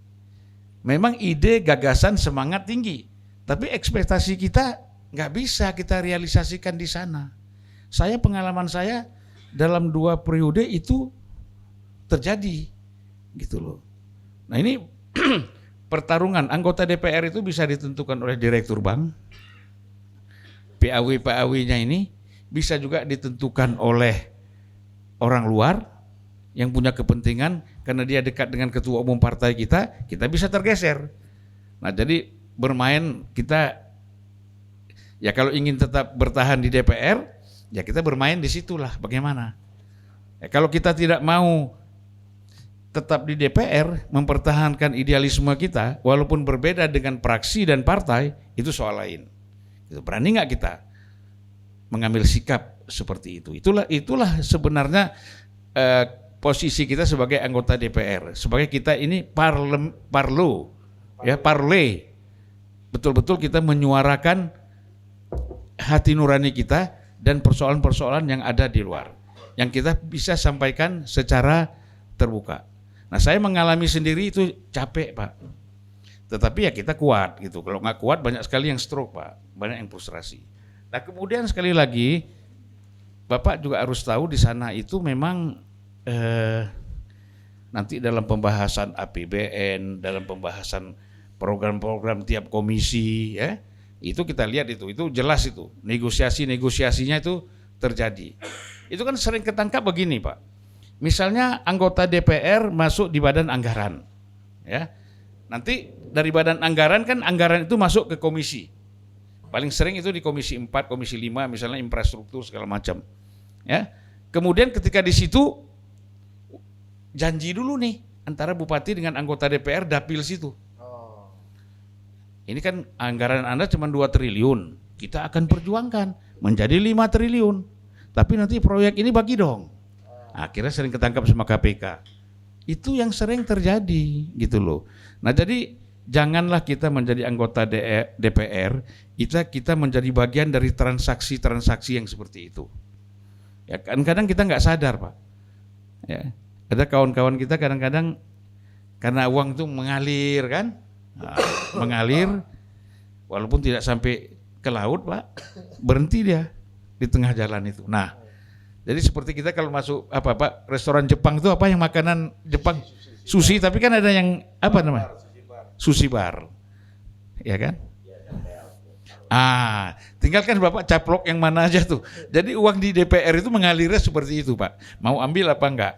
Memang ide, gagasan, semangat tinggi. Tapi ekspektasi kita nggak bisa kita realisasikan di sana. Pengalaman saya dalam 2 periode itu terjadi. Gitu loh. Nah ini pertarungan anggota DPR itu bisa ditentukan oleh direktur bank. PAW-PAW-nya ini bisa juga ditentukan oleh orang luar yang punya kepentingan karena dia dekat dengan ketua umum partai kita bisa tergeser. Nah jadi bermain kita, ya kalau ingin tetap bertahan di DPR, ya kita bermain di situlah bagaimana. Ya, kalau kita tidak mau tetap di DPR, mempertahankan idealisme kita, walaupun berbeda dengan fraksi dan partai, itu soal lain. Itu berani nggak kita mengambil sikap seperti itu? Itulah sebenarnya posisi kita sebagai anggota DPR, sebagai kita ini parle, betul-betul kita menyuarakan hati nurani kita dan persoalan-persoalan yang ada di luar, yang kita bisa sampaikan secara terbuka. Nah saya mengalami sendiri itu capek Pak, tetapi ya kita kuat gitu. Kalau nggak kuat banyak sekali yang stroke Pak, banyak yang frustrasi. Nah kemudian sekali lagi Bapak juga harus tahu di sana itu memang nanti dalam pembahasan APBN, dalam pembahasan program-program tiap komisi ya, itu kita lihat itu jelas itu negosiasinya itu terjadi. Itu kan sering ketangkap begini Pak. Misalnya anggota DPR masuk di badan anggaran, ya. Nanti dari badan anggaran kan anggaran itu masuk ke komisi. Paling sering itu di komisi 4, komisi 5, misalnya infrastruktur segala macam. Ya. Kemudian ketika di situ janji dulu nih antara bupati dengan anggota DPR dapil situ. Ini kan anggaran Anda cuma 2 triliun, kita akan perjuangkan menjadi 5 triliun. Tapi nanti proyek ini bagi dong. Akhirnya sering ketangkap sama KPK. Itu yang sering terjadi gitu loh. Nah jadi janganlah kita menjadi anggota DPR, kita menjadi bagian dari transaksi-transaksi yang seperti itu. Ya kadang-kadang kita nggak sadar Pak. Ya, ada kawan-kawan kita kadang-kadang karena uang itu mengalir kan, mengalir, walaupun tidak sampai ke laut Pak, berhenti dia di tengah jalan itu. Nah, jadi seperti kita kalau masuk apa Pak, restoran Jepang itu apa yang makanan Jepang? Sushi, tapi kan ada yang apa namanya? Sushi bar. Ya kan? Tinggalkan Bapak caplok yang mana aja tuh. Jadi uang di DPR itu mengalirnya seperti itu Pak. Mau ambil apa enggak?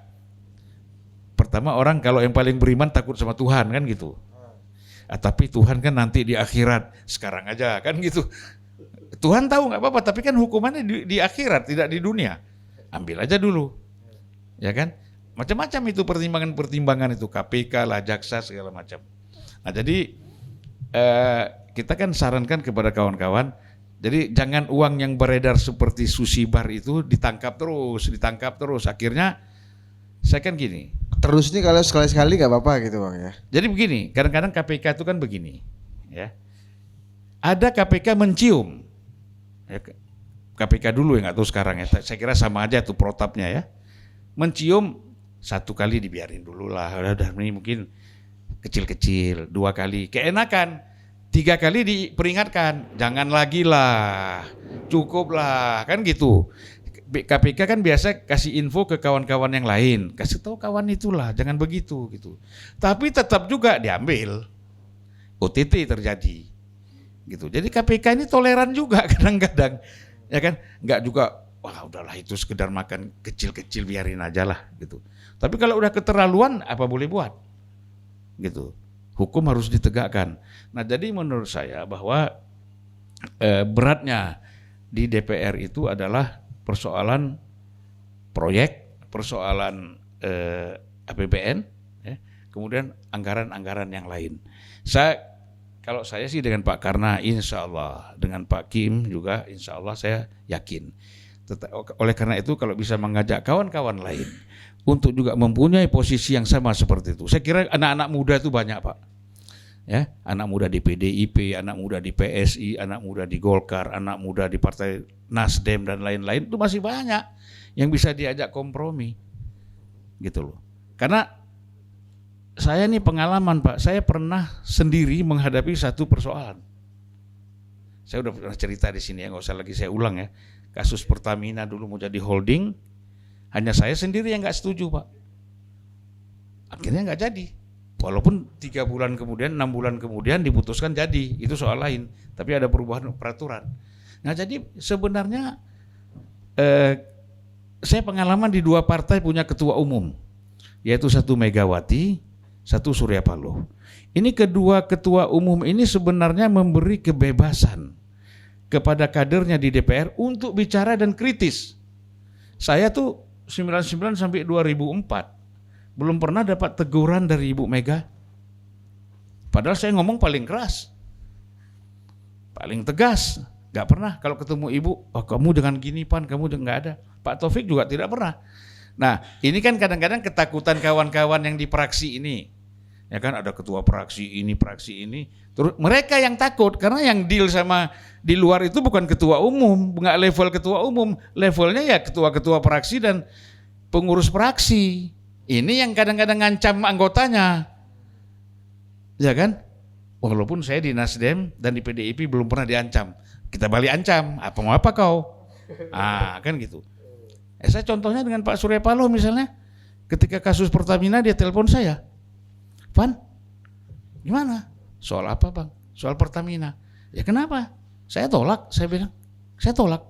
Pertama orang kalau yang paling beriman takut sama Tuhan kan gitu. Tapi Tuhan kan nanti di akhirat, sekarang aja kan gitu. Tuhan tahu nggak apa-apa, tapi kan hukumannya di akhirat, tidak di dunia. Ambil aja dulu, ya kan? Macam-macam itu pertimbangan-pertimbangan itu, KPK lah, jaksa segala macam. Nah jadi kita kan sarankan kepada kawan-kawan, jadi jangan uang yang beredar seperti sushi bar itu ditangkap terus. Akhirnya saya kan gini. Terus nih kalau sekali-sekali nggak apa-apa gitu Bang ya. Jadi begini, kadang-kadang KPK itu kan begini, ya. Ada KPK mencium, ya, KPK dulu ya nggak tahu sekarang ya. Saya kira sama aja tuh protapnya ya. Mencium 1 kali dibiarin dulu lah, udah ini mungkin kecil-kecil, 2 kali keenakan, 3 kali diperingatkan, jangan lagi lah, cukup lah, kan gitu. KPK kan biasa kasih info ke kawan-kawan yang lain, kasih tahu kawan itulah, jangan begitu gitu. Tapi tetap juga diambil, OTT terjadi, gitu. Jadi KPK ini toleran juga kadang-kadang, ya kan? Nggak juga, wah udahlah itu sekedar makan kecil-kecil biarin aja lah, gitu. Tapi kalau udah keterlaluan, apa boleh buat, gitu. Hukum harus ditegakkan. Nah jadi menurut saya bahwa beratnya di DPR itu adalah persoalan proyek, persoalan APBN, ya, kemudian anggaran-anggaran yang lain. Kalau saya sih dengan Pak Karna, insya Allah, dengan Pak Kim juga, insya Allah saya yakin. Oleh karena itu, kalau bisa mengajak kawan-kawan lain untuk juga mempunyai posisi yang sama seperti itu, saya kira anak-anak muda itu banyak Pak. Ya, anak muda di PDIP, anak muda di PSI, anak muda di Golkar, anak muda di Partai Nasdem dan lain-lain itu masih banyak yang bisa diajak kompromi, gitu loh. Karena saya nih pengalaman Pak, saya pernah sendiri menghadapi satu persoalan. Saya udah pernah cerita di sini ya, nggak usah lagi saya ulang ya. Kasus Pertamina dulu mau jadi holding, hanya saya sendiri yang nggak setuju Pak. Akhirnya nggak jadi. Walaupun 3 bulan kemudian, 6 bulan kemudian diputuskan jadi, itu soal lain. Tapi ada perubahan peraturan. Nah jadi sebenarnya saya pengalaman di 2 partai punya ketua umum, yaitu satu Megawati, satu Surya Paloh. Ini kedua ketua umum ini sebenarnya memberi kebebasan kepada kadernya di DPR untuk bicara dan kritis. Saya tuh 99 sampai 2004 belum pernah dapat teguran dari Ibu Mega. Padahal saya ngomong paling keras, paling tegas. Gak pernah kalau ketemu Ibu, oh kamu dengan gini Pan, kamu nggak ada. Pak Taufik juga tidak pernah. Nah ini kan kadang-kadang ketakutan kawan-kawan yang di praksi ini. Ya kan ada ketua praksi ini. Terus mereka yang takut karena yang deal sama di luar itu bukan ketua umum, nggak level ketua umum, levelnya ya ketua-ketua praksi dan pengurus praksi. Ini yang kadang-kadang ngancam anggotanya, ya kan? Walaupun saya di Nasdem dan di PDIP belum pernah diancam. Kita balik ancam, mau apa kau? Kan gitu. Saya contohnya dengan Pak Surya Paloh misalnya, ketika kasus Pertamina dia telepon saya, Van, gimana? Soal apa Bang? Soal Pertamina. Ya kenapa? Saya tolak, saya bilang, saya tolak.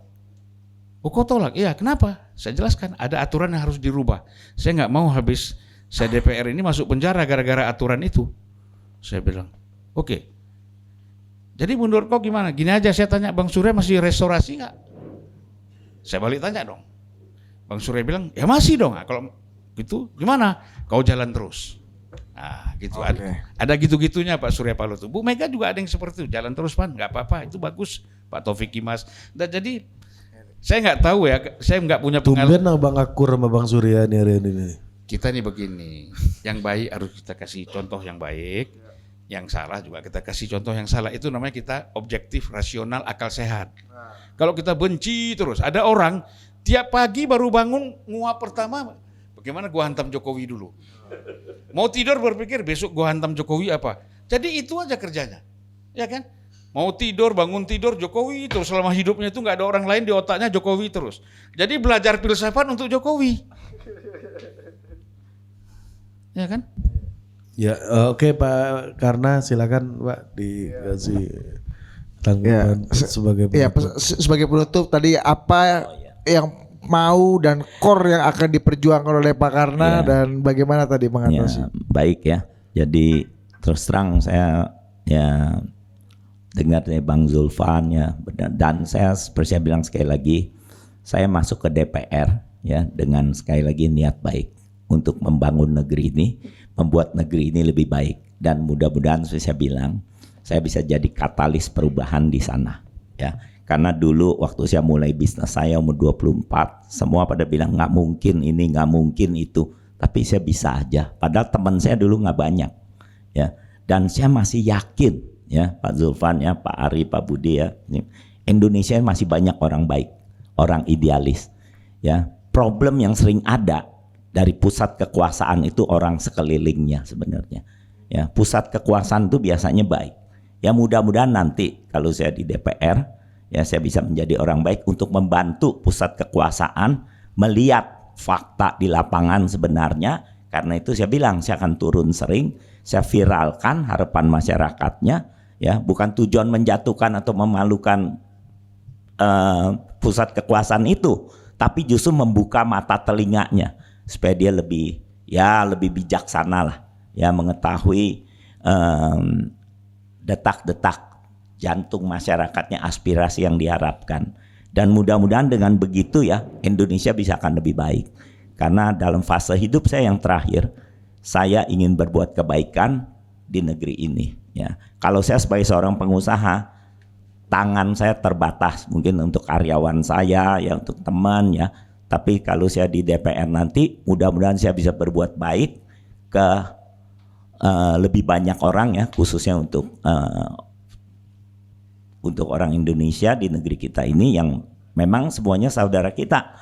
Oh kau tolak? Iya kenapa? Saya jelaskan ada aturan yang harus dirubah. Saya nggak mau habis saya DPR ini masuk penjara gara-gara aturan itu. Saya bilang, oke. Jadi menurut kau gimana? Gini aja saya tanya, Bang Surya masih restorasi nggak? Saya balik tanya dong. Bang Surya bilang, ya masih dong. Nah, kalau gitu gimana? Kau jalan terus. Nah, gitu ada gitu-gitunya Pak Surya Paloh tuh. Bu Mega juga ada yang seperti itu. Jalan terus Pan, nggak apa-apa, itu bagus Pak Taufik Kimas. Dan jadi saya nggak tahu ya, saya nggak punya pengalaman. Tumben Abang akur sama Bang Surya nih hari ini. Kita nih begini, yang baik harus kita kasih contoh yang baik, yang salah juga kita kasih contoh yang salah. Itu namanya kita objektif, rasional, akal sehat. Kalau kita benci terus, ada orang tiap pagi baru bangun nguap pertama, bagaimana gua hantam Jokowi dulu. Mau tidur berpikir besok gua hantam Jokowi apa. Jadi itu aja kerjanya, ya kan? Mau tidur, bangun tidur Jokowi terus, selama hidupnya itu nggak ada orang lain di otaknya Jokowi terus. Jadi belajar filsafat untuk Jokowi. Ya kan? Ya oke Pak Karna, silakan Pak dikasih tanggapan sebagai penutup. Sebagai penutup tadi apa yang mau dan core yang akan diperjuangkan oleh Pak Karna dan bagaimana tadi mengatasi? Ya, baik ya. Jadi terus terang saya ya dengar dari Bang Zulfan ya, dan saya seperti saya bilang sekali lagi, saya masuk ke DPR ya dengan sekali lagi niat baik untuk membangun negeri ini, membuat negeri ini lebih baik, dan mudah-mudahan seperti saya bilang, saya bisa jadi katalis perubahan di sana ya. Karena dulu waktu saya mulai bisnis saya umur 24, semua pada bilang nggak mungkin ini, nggak mungkin itu, tapi saya bisa aja. Padahal teman saya dulu nggak banyak ya, dan saya masih yakin ya Pak Zulfan ya, Pak Ari, Pak Budi ya, Indonesia masih banyak orang baik, orang idealis ya. Problem yang sering ada dari pusat kekuasaan itu orang sekelilingnya sebenarnya ya. Pusat kekuasaan itu biasanya baik ya. Mudah-mudahan nanti kalau saya di DPR ya, saya bisa menjadi orang baik untuk membantu pusat kekuasaan melihat fakta di lapangan sebenarnya. Karena itu saya bilang saya akan turun sering, saya viralkan harapan masyarakatnya ya, bukan tujuan menjatuhkan atau memalukan pusat kekuasaan itu, tapi justru membuka mata telinganya supaya dia lebih bijaksana lah ya, mengetahui detak-detak jantung masyarakatnya, aspirasi yang diharapkan. Dan mudah-mudahan dengan begitu ya Indonesia bisa akan lebih baik. Karena dalam fase hidup saya yang terakhir, saya ingin berbuat kebaikan di negeri ini ya. Kalau saya sebagai seorang pengusaha, tangan saya terbatas mungkin untuk karyawan saya ya, untuk teman ya. Tapi kalau saya di DPR nanti, mudah-mudahan saya bisa berbuat baik ke lebih banyak orang ya, khususnya untuk orang Indonesia di negeri kita ini yang memang semuanya saudara kita,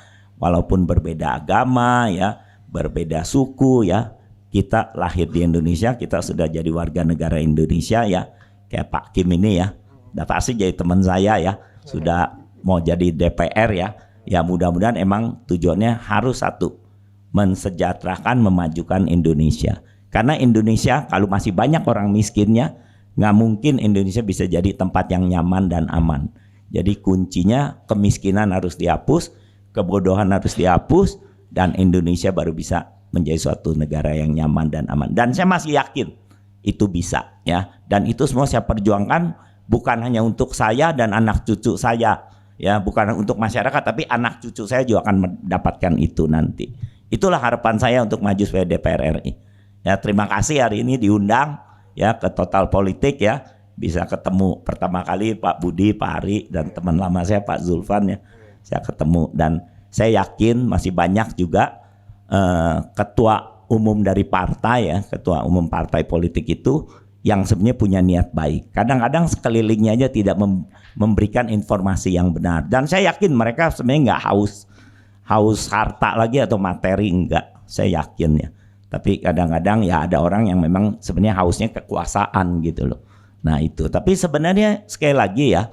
walaupun berbeda agama ya, berbeda suku ya, kita lahir di Indonesia, kita sudah jadi warga negara Indonesia ya. Kayak Pak Kim ini ya, udah pasti jadi teman saya ya, sudah mau jadi DPR ya. Ya mudah-mudahan emang tujuannya harus satu, mensejahterakan, memajukan Indonesia. Karena Indonesia kalau masih banyak orang miskinnya, nggak mungkin Indonesia bisa jadi tempat yang nyaman dan aman. Jadi kuncinya kemiskinan harus dihapus, kebodohan harus dihapus, dan Indonesia baru bisa menjadi suatu negara yang nyaman dan aman. Dan saya masih yakin itu bisa ya. Dan itu semua saya perjuangkan bukan hanya untuk saya dan anak cucu saya. Ya, bukan untuk masyarakat, tapi anak cucu saya juga akan mendapatkan itu nanti. Itulah harapan saya untuk maju sebagai DPR RI. Ya, terima kasih hari ini diundang ya ke Total Politik ya. Bisa ketemu pertama kali Pak Budi, Pak Ari, dan teman lama saya Pak Zulfan ya. Saya ketemu dan saya yakin masih banyak juga ketua umum dari partai ya, ketua umum partai politik itu yang sebenarnya punya niat baik. Kadang-kadang sekelilingnya aja tidak memberikan informasi yang benar. Dan saya yakin mereka sebenarnya nggak haus harta lagi atau materi, enggak. Saya yakin ya. Tapi kadang-kadang ya ada orang yang memang sebenarnya hausnya kekuasaan gitu loh. Nah itu. Tapi sebenarnya sekali lagi ya,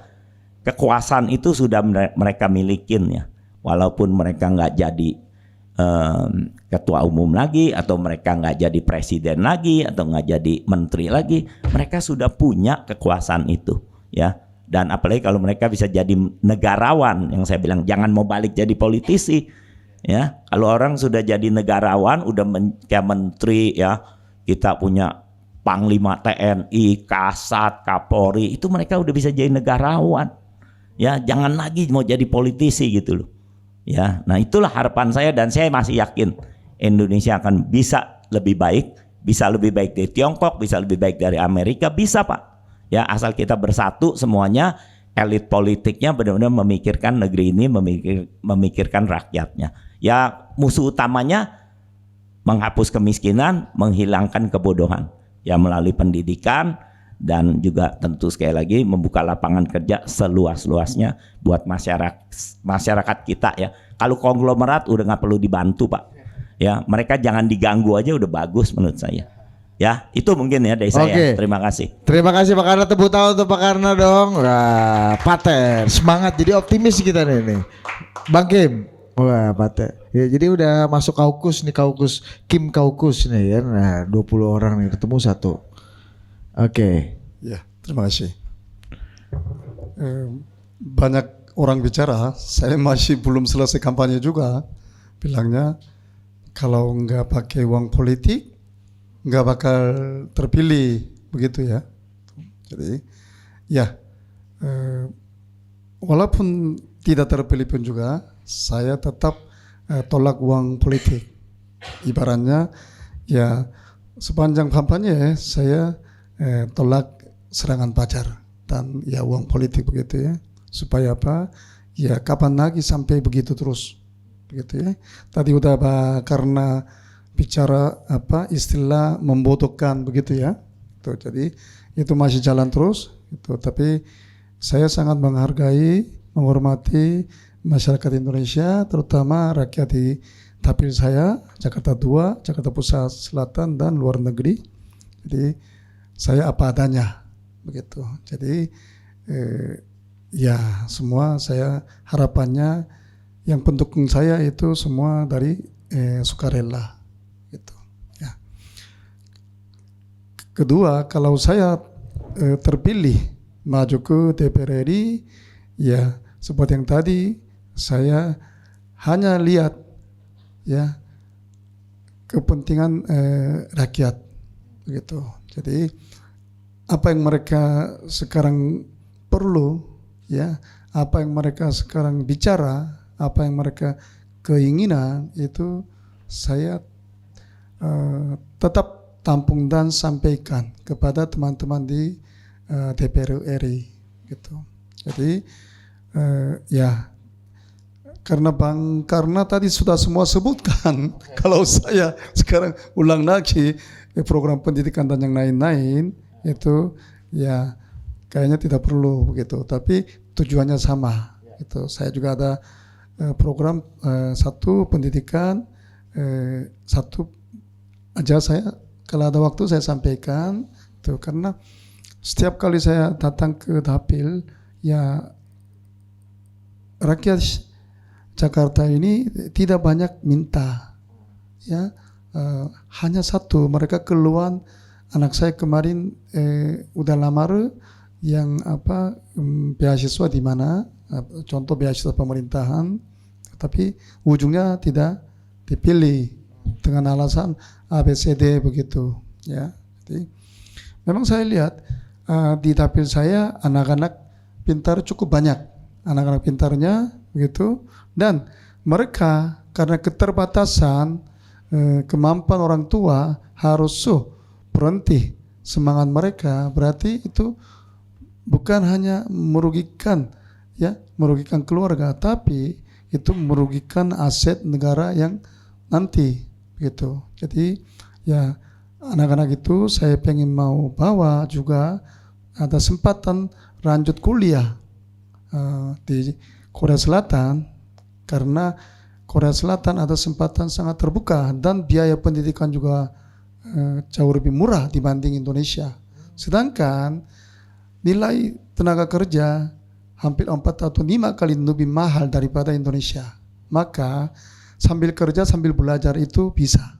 kekuasaan itu sudah mereka milikin ya. Walaupun mereka nggak jadi ketua umum lagi, atau mereka nggak jadi presiden lagi, atau nggak jadi menteri lagi, mereka sudah punya kekuasaan itu ya. Dan apalagi kalau mereka bisa jadi negarawan, yang saya bilang jangan mau balik jadi politisi ya. Kalau orang sudah jadi negarawan, udah kayak menteri ya, kita punya Panglima TNI, Kasat, Kapolri, itu mereka udah bisa jadi negarawan ya. Jangan lagi mau jadi politisi gitu loh ya. Nah itulah harapan saya, dan saya masih yakin Indonesia akan bisa lebih baik Bisa lebih baik dari Tiongkok, bisa lebih baik dari Amerika, bisa Pak. Ya asal kita bersatu semuanya, elit politiknya benar-benar memikirkan negeri ini, memikirkan rakyatnya. Ya musuh utamanya menghapus kemiskinan, menghilangkan kebodohan. Ya melalui pendidikan dan juga tentu sekali lagi membuka lapangan kerja seluas-luasnya buat masyarakat kita ya. Kalau konglomerat udah nggak perlu dibantu Pak. Ya mereka jangan diganggu aja udah bagus menurut saya. Ya itu mungkin ya dari saya. Oke. Terima kasih. Terima kasih Pak Karna, tepuk tangan untuk Pak Karna dong. Wah, Pater, semangat jadi optimis kita nih. Bang Kim. Wah, Pater. Ya, jadi udah masuk kaukus nih, Kim Kaukus nih ya. Nah, 20 orang nih ketemu satu. Oke. Ya, terima kasih. Banyak orang bicara, saya masih belum selesai kampanye juga. Bilangnya kalau nggak pakai uang politik, nggak bakal terpilih, begitu ya. Jadi, ya, walaupun tidak terpilih pun juga, saya tetap tolak uang politik. Ibaratnya, ya sepanjang kampanye saya tolak serangan pacar dan ya uang politik begitu ya. Supaya apa? Ya kapan lagi sampai begitu terus, begitu ya. Tadi udah karena bicara apa istilah membodohkan begitu ya. Tuh, jadi itu masih jalan terus. Itu tapi saya sangat menghargai, menghormati masyarakat Indonesia, terutama rakyat di dapil saya, Jakarta 2, Jakarta Pusat, Selatan dan luar negeri. Jadi saya apa adanya begitu. Jadi ya semua saya harapannya yang pendukung saya itu semua dari sukarela gitu ya. Kedua, kalau saya terpilih maju ke DPR RI, ya seperti yang tadi saya hanya lihat ya kepentingan rakyat begitu. Jadi apa yang mereka sekarang perlu ya, apa yang mereka sekarang bicara, apa yang mereka keinginan itu saya tetap tampung dan sampaikan kepada teman-teman di DPR RI gitu. Jadi ya karena tadi sudah semua sebutkan kalau saya sekarang ulang lagi program pendidikan dan yang lain-lain itu ya kayaknya tidak perlu begitu, tapi tujuannya sama itu. Saya juga ada program satu pendidikan satu aja, saya kalau ada waktu saya sampaikan itu, karena setiap kali saya datang ke dapil ya rakyat Jakarta ini tidak banyak minta ya, hanya satu, mereka keluhan anak saya kemarin udah lamar yang apa beasiswa di mana, contoh beasiswa pemerintahan, tapi ujungnya tidak dipilih dengan alasan ABCD begitu ya. Jadi memang saya lihat di dapil saya anak-anak pintar cukup banyak, anak-anak pintarnya begitu, dan mereka karena keterbatasan kemampuan orang tua harus berhenti semangat mereka, berarti itu bukan hanya merugikan keluarga, tapi itu merugikan aset negara yang nanti gitu. Jadi ya anak-anak itu saya pengen mau bawa juga ada kesempatan lanjut kuliah di Korea Selatan, karena Korea Selatan ada kesempatan sangat terbuka dan biaya pendidikan juga jauh lebih murah dibanding Indonesia. Sedangkan nilai tenaga kerja hampir 4 atau 5 kali lebih mahal daripada Indonesia. Maka sambil kerja sambil belajar itu bisa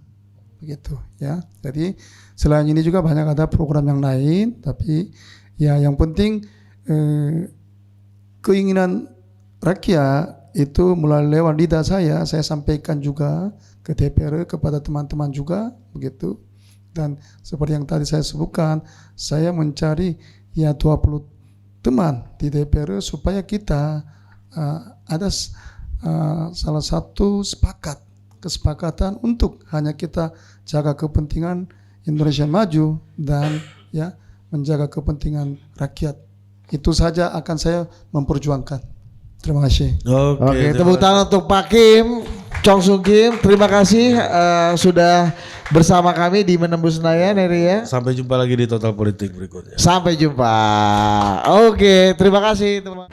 begitu ya. Jadi selain ini juga banyak ada program yang lain, tapi ya yang penting keinginan rakyat itu melalui lewat lidah saya sampaikan juga ke DPR, kepada teman-teman juga begitu. Dan seperti yang tadi saya sebutkan, saya mencari ya 20 teman di DPR supaya kita ada salah satu kesepakatan untuk hanya kita jaga kepentingan Indonesia maju dan ya menjaga kepentingan rakyat. Itu saja akan saya memperjuangkan. Terima kasih. Oke, tepuk tangan untuk Pak Kim, Chong Sung Kim. Terima kasih sudah bersama kami di Menembus Senayan, Eri ya. Sampai jumpa lagi di Total Politik berikutnya. Sampai jumpa. Oke, terima kasih teman.